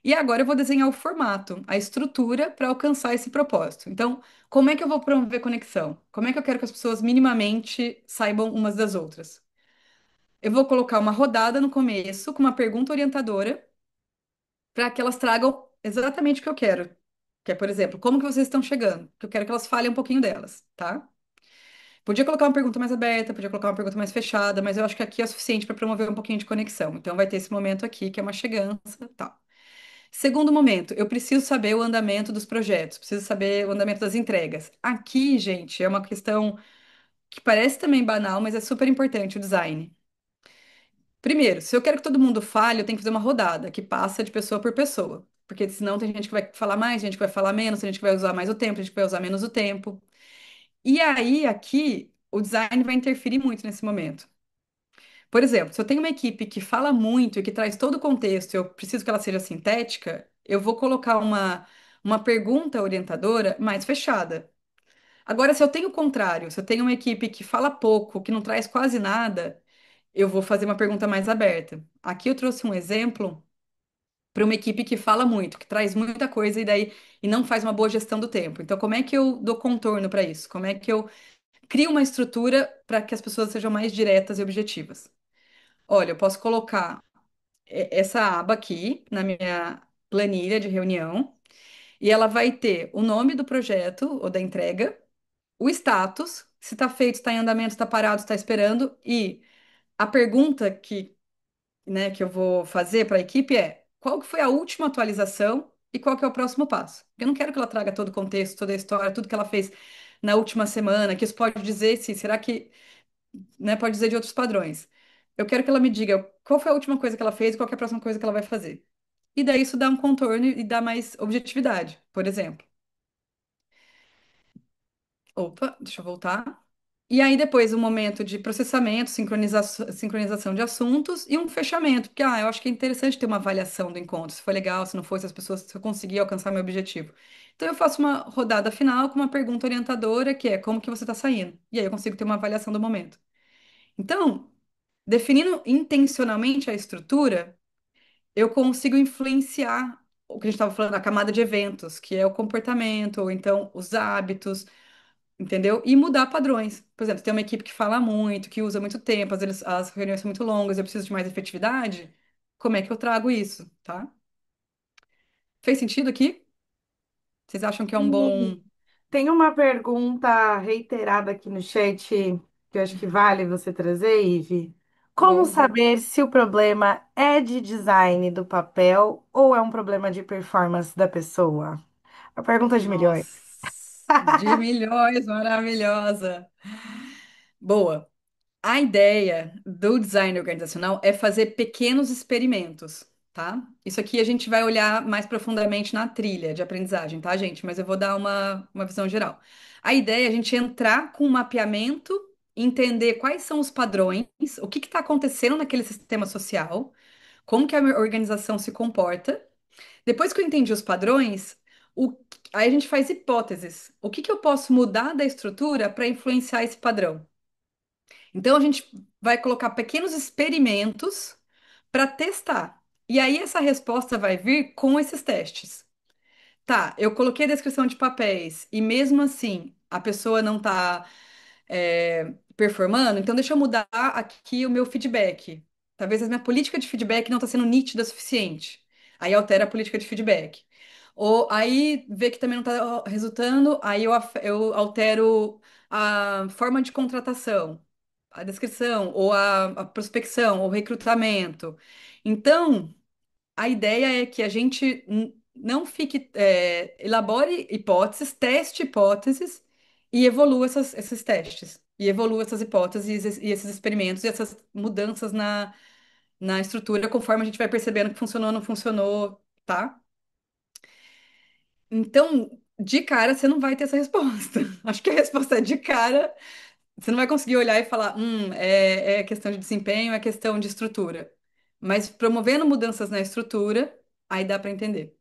E agora eu vou desenhar o formato, a estrutura para alcançar esse propósito. Então, como é que eu vou promover conexão? Como é que eu quero que as pessoas minimamente saibam umas das outras? Eu vou colocar uma rodada no começo com uma pergunta orientadora para que elas tragam exatamente o que eu quero. Que é, por exemplo, como que vocês estão chegando? Que eu quero que elas falem um pouquinho delas, tá? Podia colocar uma pergunta mais aberta, podia colocar uma pergunta mais fechada, mas eu acho que aqui é o suficiente para promover um pouquinho de conexão. Então vai ter esse momento aqui, que é uma chegança, tá? Segundo momento, eu preciso saber o andamento dos projetos, preciso saber o andamento das entregas. Aqui, gente, é uma questão que parece também banal, mas é super importante o design. Primeiro, se eu quero que todo mundo fale, eu tenho que fazer uma rodada que passa de pessoa por pessoa. Porque senão tem gente que vai falar mais, gente que vai falar menos, tem gente que vai usar mais o tempo, gente que vai usar menos o tempo. E aí, aqui, o design vai interferir muito nesse momento. Por exemplo, se eu tenho uma equipe que fala muito e que traz todo o contexto, eu preciso que ela seja sintética, eu vou colocar uma pergunta orientadora mais fechada. Agora, se eu tenho o contrário, se eu tenho uma equipe que fala pouco, que não traz quase nada, eu vou fazer uma pergunta mais aberta. Aqui eu trouxe um exemplo para uma equipe que fala muito, que traz muita coisa e não faz uma boa gestão do tempo. Então, como é que eu dou contorno para isso? Como é que eu crio uma estrutura para que as pessoas sejam mais diretas e objetivas? Olha, eu posso colocar essa aba aqui na minha planilha de reunião e ela vai ter o nome do projeto ou da entrega, o status, se está feito, está em andamento, está parado, está esperando e a pergunta que eu vou fazer para a equipe é qual que foi a última atualização e qual que é o próximo passo. Eu não quero que ela traga todo o contexto, toda a história, tudo que ela fez na última semana, que isso pode dizer se, será que, né, pode dizer de outros padrões. Eu quero que ela me diga qual foi a última coisa que ela fez e qual que é a próxima coisa que ela vai fazer. E daí isso dá um contorno e dá mais objetividade, por exemplo. Opa, deixa eu voltar. E aí depois um momento de processamento, sincronização de assuntos e um fechamento, porque eu acho que é interessante ter uma avaliação do encontro, se foi legal, se não foi, se as pessoas, se eu consegui alcançar meu objetivo. Então eu faço uma rodada final com uma pergunta orientadora, que é como que você está saindo? E aí eu consigo ter uma avaliação do momento. Então, definindo intencionalmente a estrutura, eu consigo influenciar o que a gente estava falando, a camada de eventos, que é o comportamento, ou então os hábitos, entendeu? E mudar padrões. Por exemplo, tem uma equipe que fala muito, que usa muito tempo, às vezes as reuniões são muito longas, eu preciso de mais efetividade. Como é que eu trago isso, tá? Fez sentido aqui? Vocês acham que é um bom. Tem uma pergunta reiterada aqui no chat que eu acho que vale você trazer, Ive. Como Boa. saber se o problema é de design do papel ou é um problema de performance da pessoa? A pergunta de milhões. Nossa, de milhões, maravilhosa. Boa. A ideia do design organizacional é fazer pequenos experimentos, tá? Isso aqui a gente vai olhar mais profundamente na trilha de aprendizagem, tá, gente? Mas eu vou dar uma visão geral. A ideia é a gente entrar com um mapeamento, entender quais são os padrões, o que está acontecendo naquele sistema social, como que a minha organização se comporta. Depois que eu entendi os padrões, o- aí a gente faz hipóteses. O que que eu posso mudar da estrutura para influenciar esse padrão? Então a gente vai colocar pequenos experimentos para testar. E aí essa resposta vai vir com esses testes. Tá, eu coloquei a descrição de papéis e mesmo assim a pessoa não está performando, então deixa eu mudar aqui o meu feedback. Talvez a minha política de feedback não está sendo nítida o suficiente. Aí altera a política de feedback. Ou aí vê que também não está resultando, aí eu altero a forma de contratação, a descrição, ou a prospecção, ou recrutamento. Então, a ideia é que a gente não fique, elabore hipóteses, teste hipóteses e evolua esses testes. E evolua essas hipóteses e esses experimentos e essas mudanças na estrutura conforme a gente vai percebendo que funcionou, não funcionou, tá? Então, de cara, você não vai ter essa resposta. Acho que a resposta é de cara, você não vai conseguir olhar e falar, é questão de desempenho, é questão de estrutura. Mas promovendo mudanças na estrutura, aí dá para entender.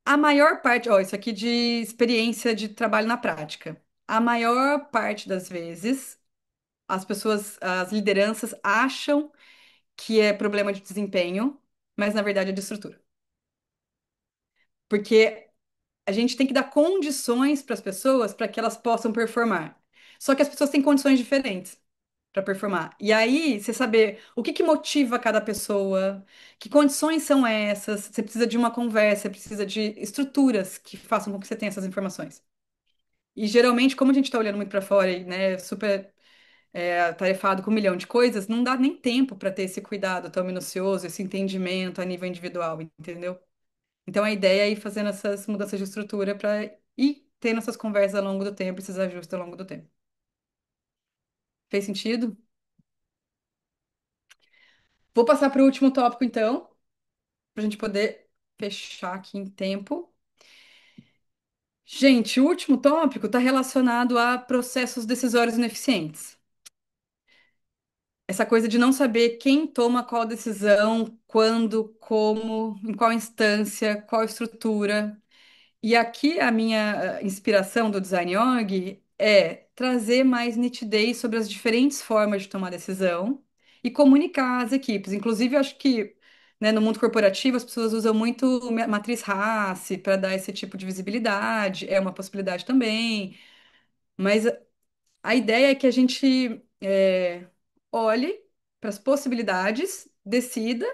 A maior parte, ó, isso aqui de experiência de trabalho na prática. A maior parte das vezes, as pessoas, as lideranças acham que é problema de desempenho, mas na verdade é de estrutura. porque a gente tem que dar condições para as pessoas para que elas possam performar. Só que as pessoas têm condições diferentes para performar. E aí, você saber o que que motiva cada pessoa, que condições são essas, você precisa de uma conversa, você precisa de estruturas que façam com que você tenha essas informações. E geralmente, como a gente está olhando muito para fora e, né, super atarefado com um milhão de coisas, não dá nem tempo para ter esse cuidado tão minucioso, esse entendimento a nível individual, entendeu? Então a ideia é ir fazendo essas mudanças de estrutura para ir tendo essas conversas ao longo do tempo, esses ajustes ao longo do tempo. Fez sentido? Vou passar para o último tópico, então, para a gente poder fechar aqui em tempo. Gente, o último tópico está relacionado a processos decisórios ineficientes. Essa coisa de não saber quem toma qual decisão, quando, como, em qual instância, qual estrutura. E aqui a minha inspiração do Design Org é trazer mais nitidez sobre as diferentes formas de tomar decisão e comunicar às equipes. Inclusive, eu acho que, né, no mundo corporativo as pessoas usam muito matriz RACE para dar esse tipo de visibilidade, é uma possibilidade também, mas a ideia é que a gente olhe para as possibilidades, decida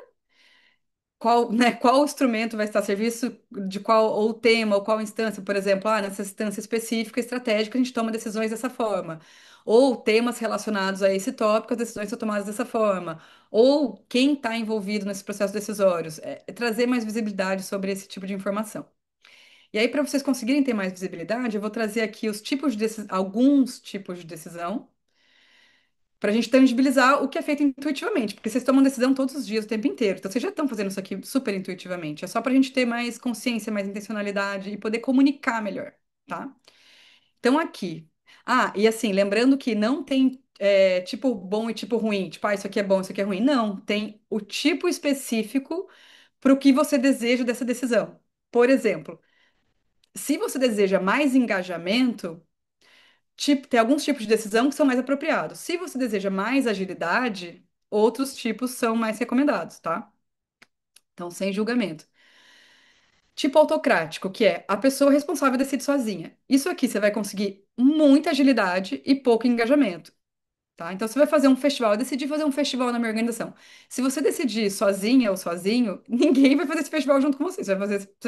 qual, né, qual instrumento vai estar a serviço de qual, ou tema, ou qual instância, por exemplo, nessa instância específica, estratégica, a gente toma decisões dessa forma. Ou temas relacionados a esse tópico, as decisões são tomadas dessa forma. Ou quem está envolvido nesse processo decisórios. É trazer mais visibilidade sobre esse tipo de informação. E aí, para vocês conseguirem ter mais visibilidade, eu vou trazer aqui os tipos de alguns tipos de decisão para a gente tangibilizar o que é feito intuitivamente, porque vocês tomam decisão todos os dias, o tempo inteiro. Então, vocês já estão fazendo isso aqui super intuitivamente. É só para a gente ter mais consciência, mais intencionalidade e poder comunicar melhor, tá? Então, aqui. Ah, e assim, lembrando que não tem tipo bom e tipo ruim. Tipo, isso aqui é bom, isso aqui é ruim. Não, tem o tipo específico para o que você deseja dessa decisão. Por exemplo, se você deseja mais engajamento, tem alguns tipos de decisão que são mais apropriados. Se você deseja mais agilidade, outros tipos são mais recomendados, tá? Então, sem julgamento. Tipo autocrático, que é a pessoa responsável decide sozinha. Isso aqui você vai conseguir muita agilidade e pouco engajamento, tá? Então, você vai fazer um festival, eu decidi fazer um festival na minha organização. Se você decidir sozinha ou sozinho, ninguém vai fazer esse festival junto com você. Você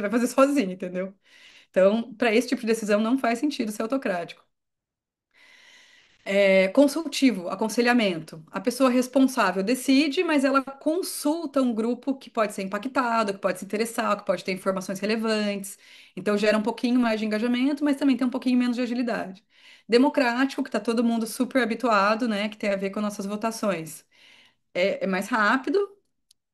vai fazer sozinho, entendeu? Então, para esse tipo de decisão, não faz sentido ser autocrático. Consultivo, aconselhamento. A pessoa responsável decide, mas ela consulta um grupo que pode ser impactado, que pode se interessar, que pode ter informações relevantes. Então gera um pouquinho mais de engajamento, mas também tem um pouquinho menos de agilidade. Democrático, que está todo mundo super habituado, né? Que tem a ver com nossas votações. É mais rápido,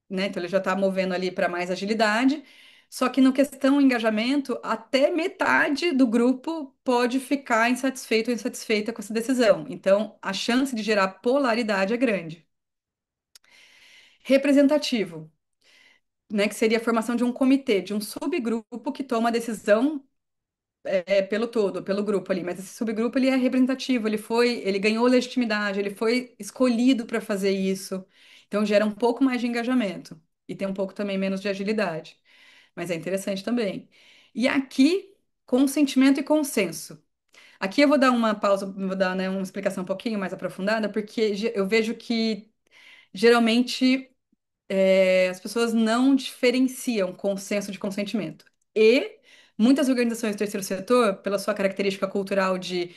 né? Então ele já está movendo ali para mais agilidade. Só que no questão engajamento, até metade do grupo pode ficar insatisfeito ou insatisfeita com essa decisão. Então, a chance de gerar polaridade é grande. Representativo, né? Que seria a formação de um comitê, de um subgrupo que toma a decisão pelo todo, pelo grupo ali. Mas esse subgrupo ele é representativo, ele ganhou legitimidade, ele foi escolhido para fazer isso. Então, gera um pouco mais de engajamento e tem um pouco também menos de agilidade. Mas é interessante também. E aqui, consentimento e consenso. Aqui eu vou dar uma pausa, vou dar, né, uma explicação um pouquinho mais aprofundada, porque eu vejo que geralmente as pessoas não diferenciam consenso de consentimento. E muitas organizações do terceiro setor, pela sua característica cultural de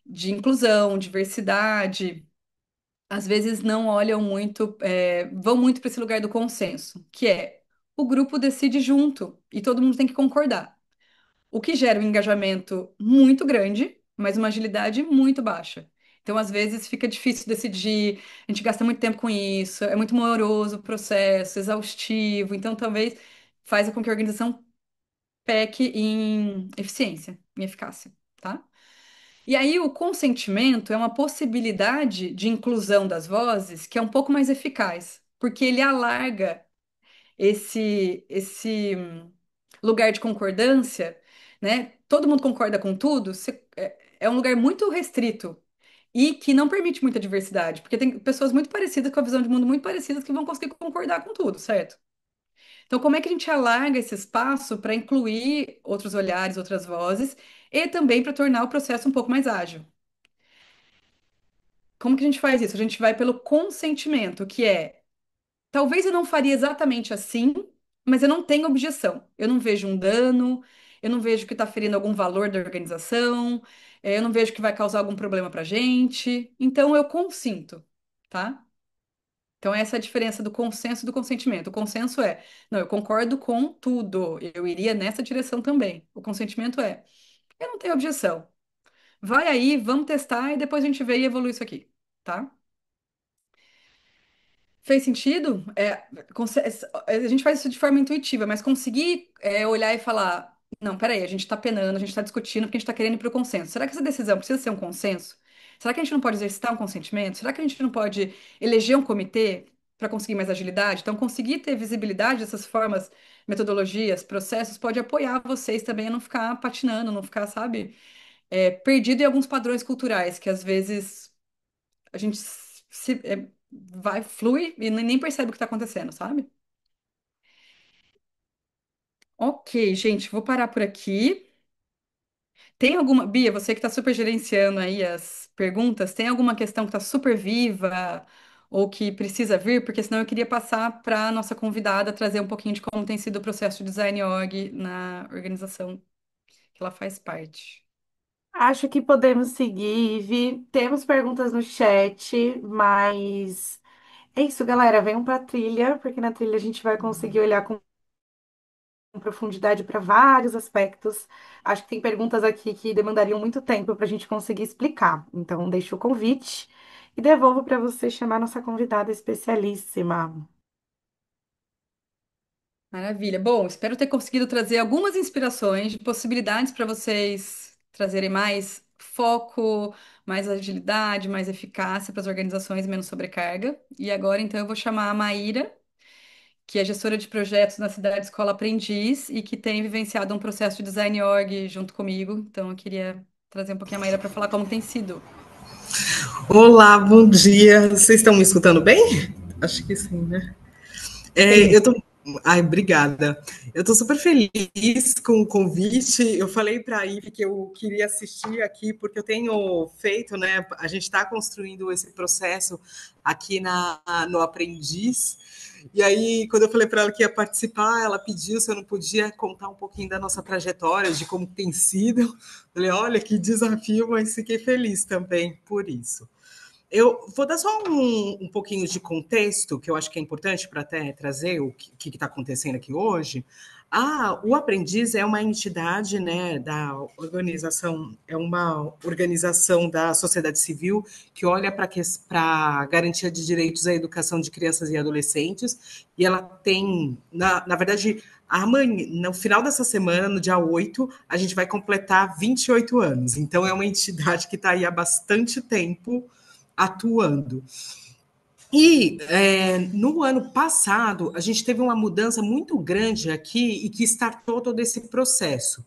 inclusão, diversidade, às vezes não olham muito, vão muito para esse lugar do consenso, que é o grupo decide junto e todo mundo tem que concordar. O que gera um engajamento muito grande, mas uma agilidade muito baixa. Então, às vezes, fica difícil decidir, a gente gasta muito tempo com isso, é muito moroso o processo, exaustivo, então talvez faça com que a organização peque em eficiência, em eficácia, tá? E aí, o consentimento é uma possibilidade de inclusão das vozes que é um pouco mais eficaz, porque ele alarga esse lugar de concordância, né? Todo mundo concorda com tudo, é um lugar muito restrito e que não permite muita diversidade, porque tem pessoas muito parecidas com a visão de mundo muito parecidas que vão conseguir concordar com tudo, certo? Então, como é que a gente alarga esse espaço para incluir outros olhares, outras vozes, e também para tornar o processo um pouco mais ágil? Como que a gente faz isso? A gente vai pelo consentimento, que é, talvez eu não faria exatamente assim, mas eu não tenho objeção. Eu não vejo um dano, eu não vejo que está ferindo algum valor da organização, eu não vejo que vai causar algum problema para a gente. Então, eu consinto, tá? Então, essa é a diferença do consenso e do consentimento. O consenso é, não, eu concordo com tudo, eu iria nessa direção também. O consentimento é, eu não tenho objeção. Vai aí, vamos testar e depois a gente vê e evolui isso aqui, tá? Fez sentido? A gente faz isso de forma intuitiva, mas conseguir olhar e falar, não, peraí, a gente está penando, a gente está discutindo porque a gente está querendo ir para o consenso. Será que essa decisão precisa ser um consenso? Será que a gente não pode exercitar um consentimento? Será que a gente não pode eleger um comitê para conseguir mais agilidade? Então, conseguir ter visibilidade dessas formas, metodologias, processos, pode apoiar vocês também a não ficar patinando, não ficar, sabe, perdido em alguns padrões culturais que às vezes a gente flui e nem percebe o que está acontecendo, sabe? Ok, gente, vou parar por aqui. Tem alguma, Bia, você que está super gerenciando aí as perguntas, tem alguma questão que está super viva ou que precisa vir? Porque senão eu queria passar para a nossa convidada trazer um pouquinho de como tem sido o processo de design org na organização que ela faz parte. Acho que podemos seguir, Vi. Temos perguntas no chat, mas é isso, galera. Venham para a trilha, porque na trilha a gente vai conseguir olhar com profundidade para vários aspectos. Acho que tem perguntas aqui que demandariam muito tempo para a gente conseguir explicar. Então, deixo o convite e devolvo para você chamar nossa convidada especialíssima. Maravilha. Bom, espero ter conseguido trazer algumas inspirações de possibilidades para vocês trazerem mais foco, mais agilidade, mais eficácia para as organizações, menos sobrecarga. E agora, então, eu vou chamar a Maíra, que é gestora de projetos na Cidade Escola Aprendiz e que tem vivenciado um processo de design org junto comigo. Então, eu queria trazer um pouquinho a Maíra para falar como tem sido. Olá, bom dia. Vocês estão me escutando bem? Acho que sim, né? Sim. Eu tô. Ai, obrigada. Eu estou super feliz com o convite. Eu falei para a Ive que eu queria assistir aqui, porque eu tenho feito, né? A gente está construindo esse processo aqui no Aprendiz. E aí, quando eu falei para ela que ia participar, ela pediu se eu não podia contar um pouquinho da nossa trajetória, de como tem sido. Eu falei, olha que desafio, mas fiquei feliz também por isso. Eu vou dar só um pouquinho de contexto, que eu acho que é importante para até trazer o que está acontecendo aqui hoje. O Aprendiz é uma entidade, né, da organização, é uma organização da sociedade civil que olha para a garantia de direitos à educação de crianças e adolescentes, e ela tem, na verdade, amanhã, no final dessa semana, no dia 8, a gente vai completar 28 anos. Então, é uma entidade que está aí há bastante tempo atuando. E no ano passado, a gente teve uma mudança muito grande aqui e que startou todo esse processo.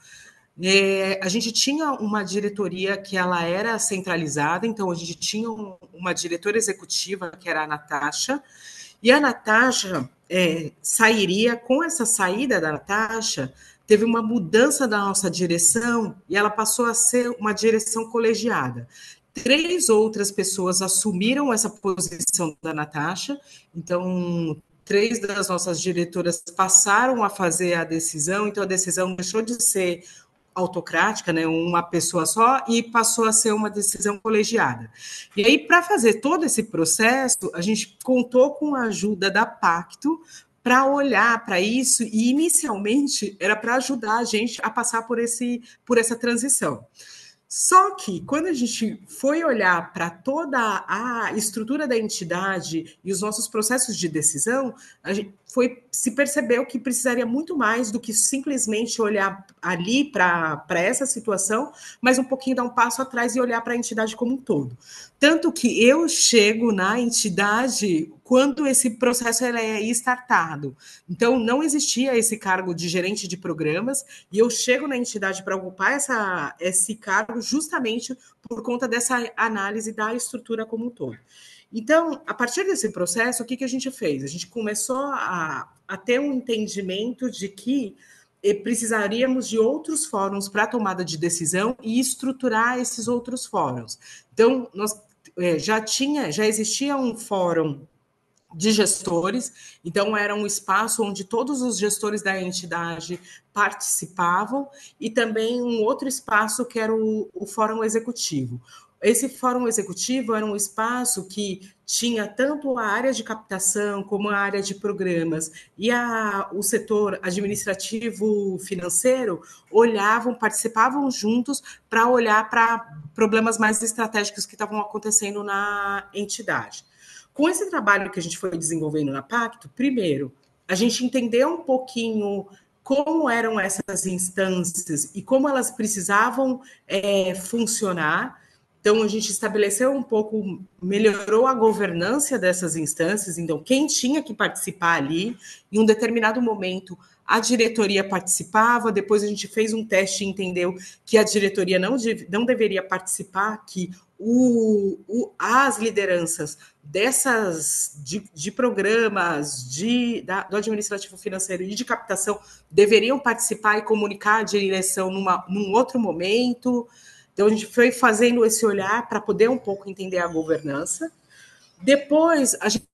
A gente tinha uma diretoria que ela era centralizada, então a gente tinha uma diretora executiva, que era a Natasha, e a Natasha sairia, com essa saída da Natasha, teve uma mudança da nossa direção e ela passou a ser uma direção colegiada. 3 outras pessoas assumiram essa posição da Natasha, então 3 das nossas diretoras passaram a fazer a decisão, então a decisão deixou de ser autocrática, né, uma pessoa só, e passou a ser uma decisão colegiada. E aí, para fazer todo esse processo, a gente contou com a ajuda da Pacto para olhar para isso, e inicialmente era para ajudar a gente a passar por essa transição. Só que, quando a gente foi olhar para toda a estrutura da entidade e os nossos processos de decisão, se percebeu que precisaria muito mais do que simplesmente olhar ali para essa situação, mas um pouquinho dar um passo atrás e olhar para a entidade como um todo. Tanto que eu chego na entidade quando esse processo é startado. Então, não existia esse cargo de gerente de programas, e eu chego na entidade para ocupar esse cargo justamente por conta dessa análise da estrutura como um todo. Então, a partir desse processo, o que a gente fez? A gente começou a ter um entendimento de que precisaríamos de outros fóruns para tomada de decisão e estruturar esses outros fóruns. Então, já existia um fórum de gestores, então era um espaço onde todos os gestores da entidade participavam, e também um outro espaço que era o Fórum Executivo. Esse Fórum Executivo era um espaço que tinha tanto a área de captação como a área de programas e o setor administrativo financeiro participavam juntos para olhar para problemas mais estratégicos que estavam acontecendo na entidade. Com esse trabalho que a gente foi desenvolvendo na Pacto, primeiro, a gente entendeu um pouquinho como eram essas instâncias e como elas precisavam funcionar. Então, a gente estabeleceu um pouco, melhorou a governança dessas instâncias. Então, quem tinha que participar ali, em um determinado momento, a diretoria participava, depois a gente fez um teste e entendeu que a diretoria não deveria participar, que as lideranças de programas, do administrativo financeiro e de captação deveriam participar e comunicar a direção num outro momento. Então, a gente foi fazendo esse olhar para poder um pouco entender a governança. Depois, a gente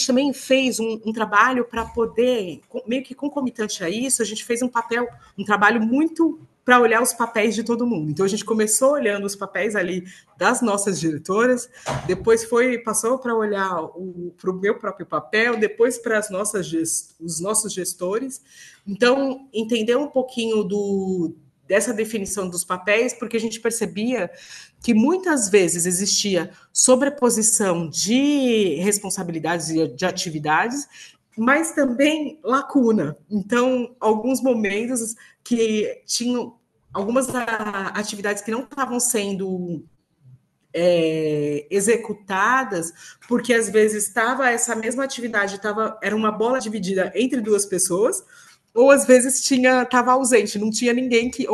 também fez um trabalho para poder, meio que concomitante a isso, a gente fez um trabalho muito para olhar os papéis de todo mundo. Então, a gente começou olhando os papéis ali das nossas diretoras, depois passou para olhar para o meu próprio papel, depois para os nossos gestores. Então, entender um pouquinho dessa definição dos papéis, porque a gente percebia que muitas vezes existia sobreposição de responsabilidades e de atividades, mas também lacuna. Então, alguns momentos que tinham algumas atividades que não estavam sendo executadas, porque às vezes essa mesma atividade era uma bola dividida entre duas pessoas, ou às vezes estava ausente, não tinha ninguém que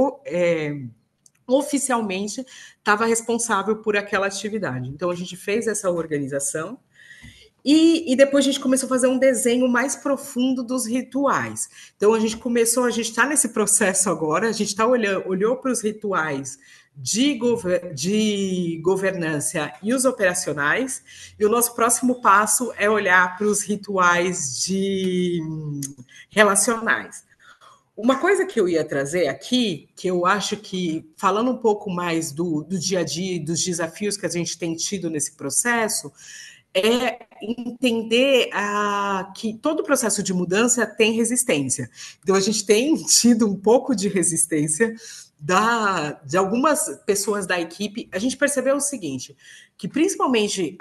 oficialmente estava responsável por aquela atividade. Então, a gente fez essa organização e depois a gente começou a fazer um desenho mais profundo dos rituais. Então, a gente está nesse processo agora, a gente olhou para os rituais de governança e os operacionais, e o nosso próximo passo é olhar para os rituais relacionais. Uma coisa que eu ia trazer aqui, que eu acho que, falando um pouco mais do dia a dia, dos desafios que a gente tem tido nesse processo, é entender que todo processo de mudança tem resistência. Então, a gente tem tido um pouco de resistência de algumas pessoas da equipe. A gente percebeu o seguinte, que principalmente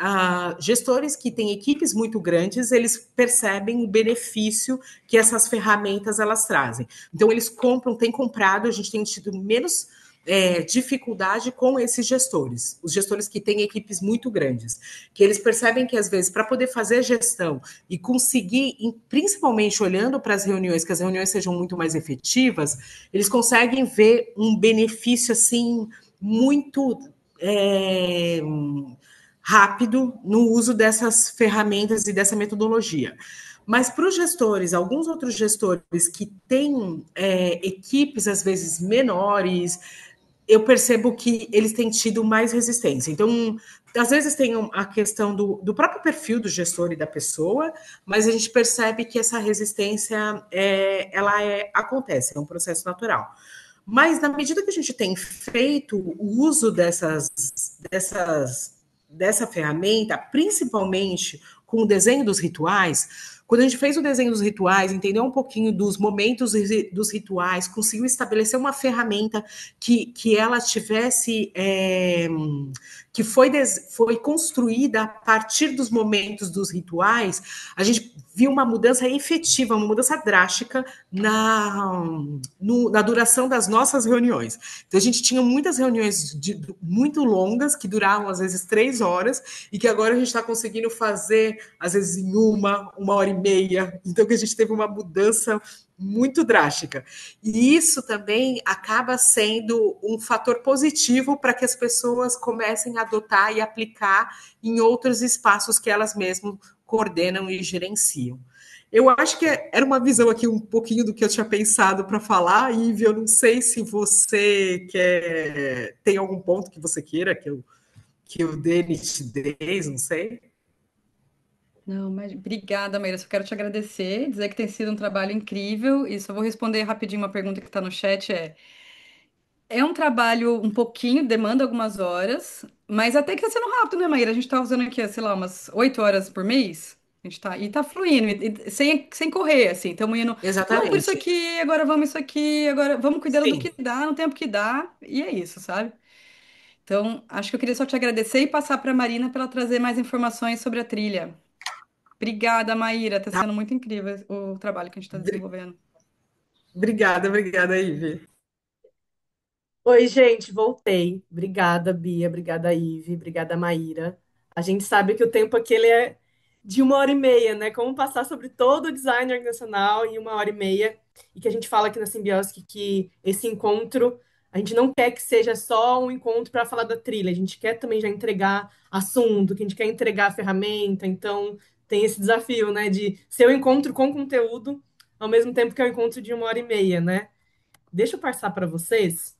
gestores que têm equipes muito grandes, eles percebem o benefício que essas ferramentas elas trazem. Então, eles têm comprado, a gente tem tido menos dificuldade com esses gestores, os gestores que têm equipes muito grandes, que eles percebem que, às vezes, para poder fazer gestão e conseguir, principalmente olhando para as reuniões, que as reuniões sejam muito mais efetivas, eles conseguem ver um benefício, assim, muito rápido no uso dessas ferramentas e dessa metodologia. Mas para os gestores, alguns outros gestores que têm equipes, às vezes, menores, eu percebo que eles têm tido mais resistência. Então, às vezes tem a questão do próprio perfil do gestor e da pessoa, mas a gente percebe que essa resistência acontece, é um processo natural. Mas, na medida que a gente tem feito o uso dessa ferramenta, principalmente com o desenho dos rituais, quando a gente fez o desenho dos rituais, entendeu um pouquinho dos momentos dos rituais, conseguiu estabelecer uma ferramenta que ela tivesse, que foi construída a partir dos momentos dos rituais, a gente vi uma mudança efetiva, uma mudança drástica na duração das nossas reuniões. Então, a gente tinha muitas reuniões muito longas, que duravam, às vezes, 3 horas, e que agora a gente está conseguindo fazer, às vezes, em 1 hora e meia. Então, que a gente teve uma mudança muito drástica. E isso também acaba sendo um fator positivo para que as pessoas comecem a adotar e aplicar em outros espaços que elas mesmas coordenam e gerenciam. Eu acho que era uma visão aqui um pouquinho do que eu tinha pensado para falar, Ive. Eu não sei se você tem algum ponto que você queira que eu dê nitidez, não sei. Não, mas obrigada, Maíra. Só quero te agradecer, dizer que tem sido um trabalho incrível. E só vou responder rapidinho uma pergunta que está no chat. É um trabalho um pouquinho, demanda algumas horas, mas até que está sendo rápido, né, Maíra? A gente está usando aqui, sei lá, umas 8 horas por mês. A gente tá, e tá fluindo, sem correr, assim. Estamos indo, vamos por isso Exatamente. aqui, agora vamos isso aqui, agora vamos cuidando do Sim. que dá, no tempo que dá, e é isso, sabe? Então, acho que eu queria só te agradecer e passar para a Marina para ela trazer mais informações sobre a trilha. Obrigada, Maíra. Está Tá. sendo muito incrível o trabalho que a gente está desenvolvendo. Obrigada, Ive. Oi, gente, voltei. Obrigada, Bia. Obrigada, Ive. Obrigada, Maíra. A gente sabe que o tempo aqui ele é de 1 hora e meia, né? Como passar sobre todo o design organizacional em 1 hora e meia. E que a gente fala aqui na Simbiose que esse encontro, a gente não quer que seja só um encontro para falar da trilha. A gente quer também já entregar assunto, que a gente quer entregar ferramenta. Então, tem esse desafio, né? De ser um encontro com conteúdo, ao mesmo tempo que é um encontro de 1 hora e meia, né? Deixa eu passar para vocês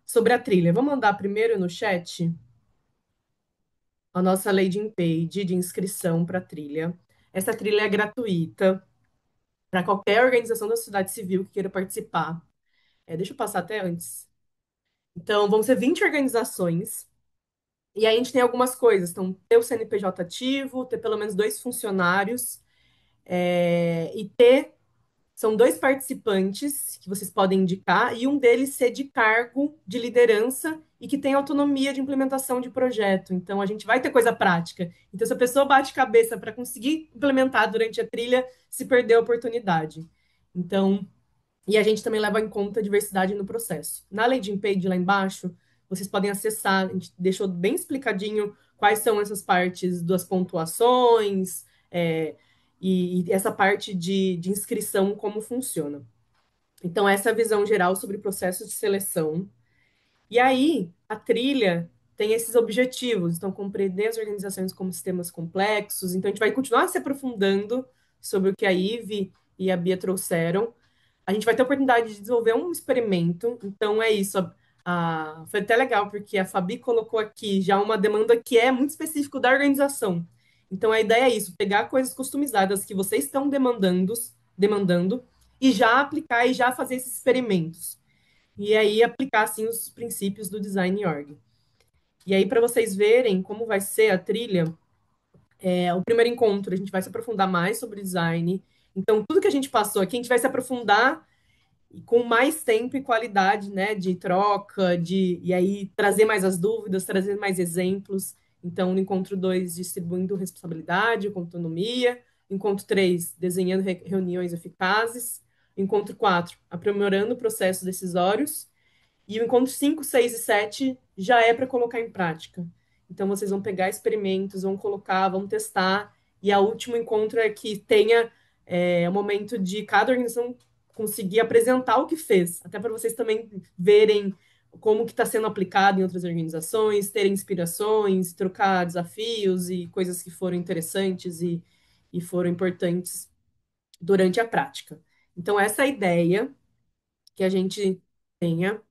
sobre a trilha. Vou mandar primeiro no chat a nossa landing page de inscrição para a trilha. Essa trilha é gratuita para qualquer organização da sociedade civil que queira participar. Deixa eu passar até antes. Então, vão ser 20 organizações. E aí a gente tem algumas coisas. Então, ter o CNPJ ativo, ter pelo menos 2 funcionários, e ter são 2 participantes que vocês podem indicar, e um deles ser de cargo de liderança e que tem autonomia de implementação de projeto. Então, a gente vai ter coisa prática. Então, se a pessoa bate cabeça para conseguir implementar durante a trilha, se perder a oportunidade. Então, e a gente também leva em conta a diversidade no processo. Na landing page lá embaixo, vocês podem acessar, a gente deixou bem explicadinho quais são essas partes das pontuações, e essa parte de inscrição, como funciona. Então, essa é a visão geral sobre o processo de seleção. E aí, a trilha tem esses objetivos, então, compreender as organizações como sistemas complexos. Então, a gente vai continuar se aprofundando sobre o que a Ive e a Bia trouxeram. A gente vai ter a oportunidade de desenvolver um experimento. Então, é isso. Foi até legal, porque a Fabi colocou aqui já uma demanda que é muito específico da organização. Então, a ideia é isso, pegar coisas customizadas que vocês estão demandando e já aplicar e já fazer esses experimentos. E aí, aplicar, assim, os princípios do Design Org. E aí, para vocês verem como vai ser a trilha, o primeiro encontro, a gente vai se aprofundar mais sobre design. Então, tudo que a gente passou aqui, a gente vai se aprofundar e com mais tempo e qualidade, né, de troca, e aí trazer mais as dúvidas, trazer mais exemplos. Então, no encontro 2, distribuindo responsabilidade com autonomia. Encontro 3, desenhando reuniões eficazes. Encontro 4, aprimorando processos decisórios. E o encontro 5, 6 e 7 já é para colocar em prática. Então, vocês vão pegar experimentos, vão colocar, vão testar. E o último encontro é que tenha o momento de cada organização conseguir apresentar o que fez, até para vocês também verem como que está sendo aplicado em outras organizações, terem inspirações, trocar desafios e coisas que foram interessantes e foram importantes durante a prática. Então, essa é a ideia que a gente tenha.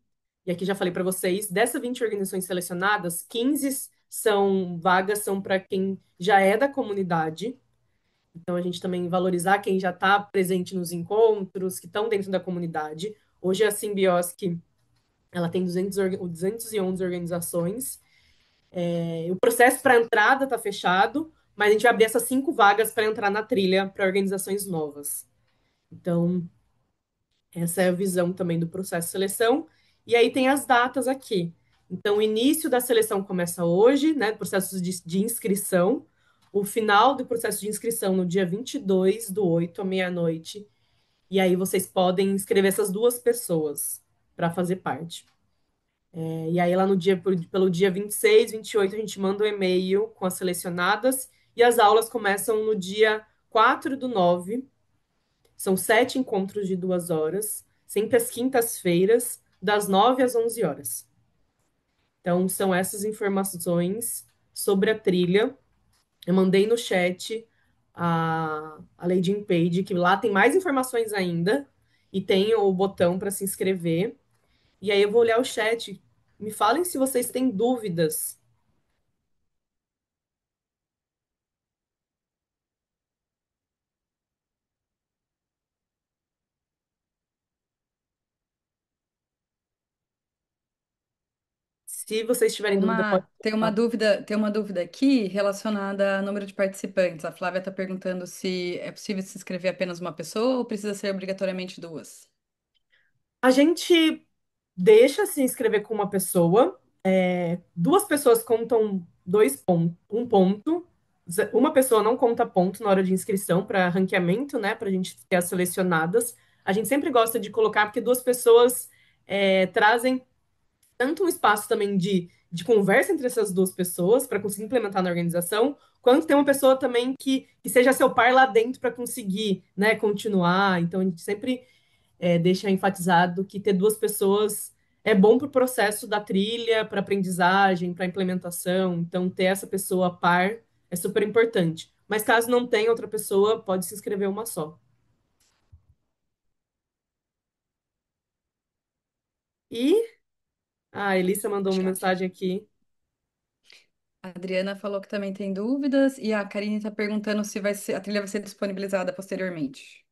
E aqui já falei para vocês, dessas 20 organizações selecionadas, 15 são vagas, são para quem já é da comunidade. Então, a gente também valorizar quem já está presente nos encontros, que estão dentro da comunidade. Hoje, a Simbiosc, ela tem 211 organizações. O processo para entrada está fechado, mas a gente vai abrir essas 5 vagas para entrar na trilha para organizações novas. Então, essa é a visão também do processo de seleção. E aí tem as datas aqui. Então, o início da seleção começa hoje, né? Processo de inscrição. o final do processo de inscrição no dia 22 do 8 à meia-noite. E aí vocês podem inscrever essas duas pessoas para fazer parte. E aí lá no dia, pelo dia 26, 28, a gente manda um e-mail com as selecionadas e as aulas começam no dia 4 do 9. São 7 encontros de 2 horas, sempre às quintas-feiras, das 9 às 11 horas. Então, são essas informações sobre a trilha. Eu mandei no chat a landing page, que lá tem mais informações ainda, e tem o botão para se inscrever. E aí eu vou olhar o chat. Me falem se vocês têm dúvidas. Se vocês tiverem dúvida, pode falar. Tem uma dúvida aqui relacionada ao número de participantes. A Flávia está perguntando se é possível se inscrever apenas uma pessoa ou precisa ser obrigatoriamente duas. A gente deixa se inscrever com uma pessoa. Duas pessoas contam 2 pontos, 1 ponto. Uma pessoa não conta ponto na hora de inscrição para ranqueamento, né? Para a gente ter as selecionadas. A gente sempre gosta de colocar, porque duas pessoas trazem tanto um espaço também de conversa entre essas duas pessoas para conseguir implementar na organização, quanto ter uma pessoa também que seja seu par lá dentro para conseguir, né, continuar. Então a gente sempre deixa enfatizado que ter duas pessoas é bom para o processo da trilha, para aprendizagem, para implementação. Então, ter essa pessoa a par é super importante. Mas caso não tenha outra pessoa, pode se inscrever uma só. E a Elissa mandou Acho uma que mensagem aqui. a Adriana falou que também tem dúvidas e a Karine está perguntando se a trilha vai ser disponibilizada posteriormente.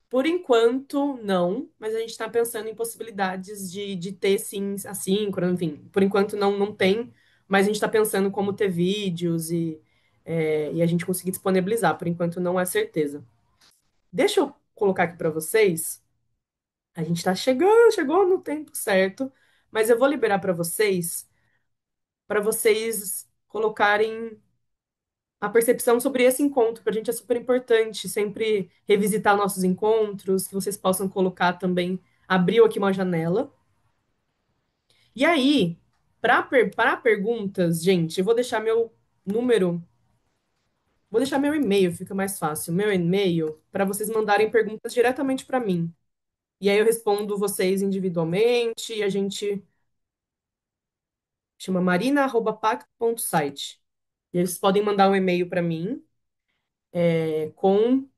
Por enquanto, não, mas a gente está pensando em possibilidades de ter sim assíncrono, enfim. Por enquanto não tem, mas a gente está pensando como ter vídeos e a gente conseguir disponibilizar. Por enquanto não é certeza. Deixa eu colocar aqui para vocês. A gente está chegando, chegou no tempo certo, mas eu vou liberar para vocês colocarem a percepção sobre esse encontro. Para a gente é super importante sempre revisitar nossos encontros, que vocês possam colocar também. Abriu aqui uma janela. E aí, para perguntas, gente, eu vou deixar meu número, vou deixar meu e-mail, fica mais fácil. Meu e-mail para vocês mandarem perguntas diretamente para mim. E aí eu respondo vocês individualmente e a gente chama marina@pacto.site. E eles podem mandar um e-mail para mim com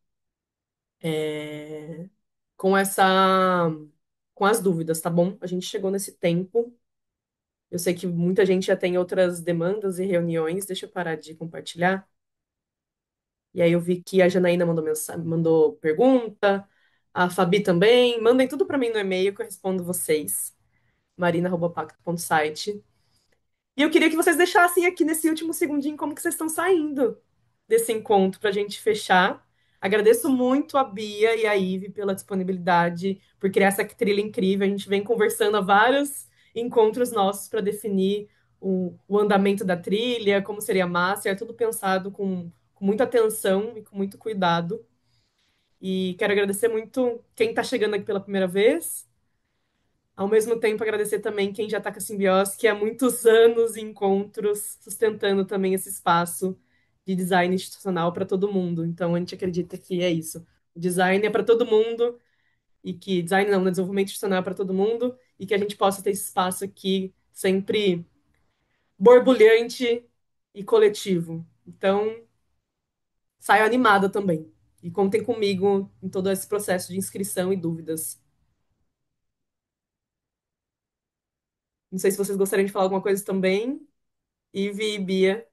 com essa com as dúvidas, tá bom? A gente chegou nesse tempo. Eu sei que muita gente já tem outras demandas e reuniões. Deixa eu parar de compartilhar. E aí eu vi que a Janaína mandou mensagem, mandou pergunta, a Fabi também. Mandem tudo para mim no e-mail que eu respondo vocês. marina@pacto.site. E eu queria que vocês deixassem aqui nesse último segundinho como que vocês estão saindo desse encontro para a gente fechar. Agradeço muito a Bia e a Ive pela disponibilidade, por criar essa trilha incrível. A gente vem conversando há vários encontros nossos para definir o andamento da trilha, como seria a massa, é tudo pensado com muita atenção e com muito cuidado. E quero agradecer muito quem está chegando aqui pela primeira vez. Ao mesmo tempo, agradecer também quem já está com a Simbiose, que há muitos anos em encontros, sustentando também esse espaço de design institucional para todo mundo. Então, a gente acredita que é isso. O design é para todo mundo, e que design não, né, desenvolvimento institucional é para todo mundo, e que a gente possa ter esse espaço aqui sempre borbulhante e coletivo. Então, saio animada também. E contem comigo em todo esse processo de inscrição e dúvidas. Não sei se vocês gostariam de falar alguma coisa também. Ive e Bia.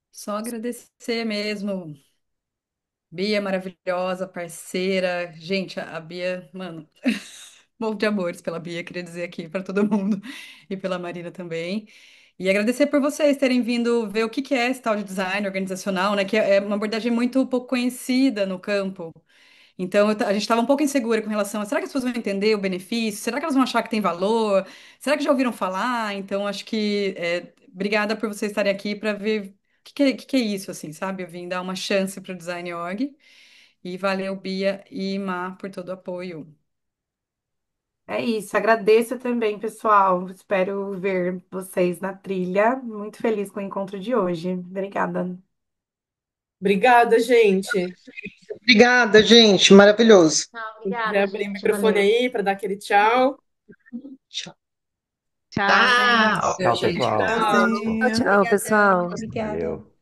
Só agradecer mesmo. Bia maravilhosa, parceira. Gente, a Bia, mano, morro de amores pela Bia, queria dizer aqui para todo mundo e pela Marina também. E agradecer por vocês terem vindo ver o que que é esse tal de design organizacional, né? Que é uma abordagem muito pouco conhecida no campo. Então, a gente estava um pouco insegura com relação a será que as pessoas vão entender o benefício? Será que elas vão achar que tem valor? Será que já ouviram falar? Então, acho que obrigada por vocês estarem aqui para ver que é isso, assim, sabe? Eu vim dar uma chance para o Design Org e valeu, Bia e Má, por todo o apoio. É isso, agradeço também, pessoal. Espero ver vocês na trilha. Muito feliz com o encontro de hoje. Obrigada. Obrigada, gente. Obrigada, gente. Maravilhoso. Não, Quem quiser obrigada, abrir o gente. microfone Valeu. aí para dar aquele tchau. Tchau. Tchau. Tchau. Tchau, Tchau, gente. pessoal. Tchau. Tchau, Tchauzinho. tchau, pessoal. Obrigada. Valeu.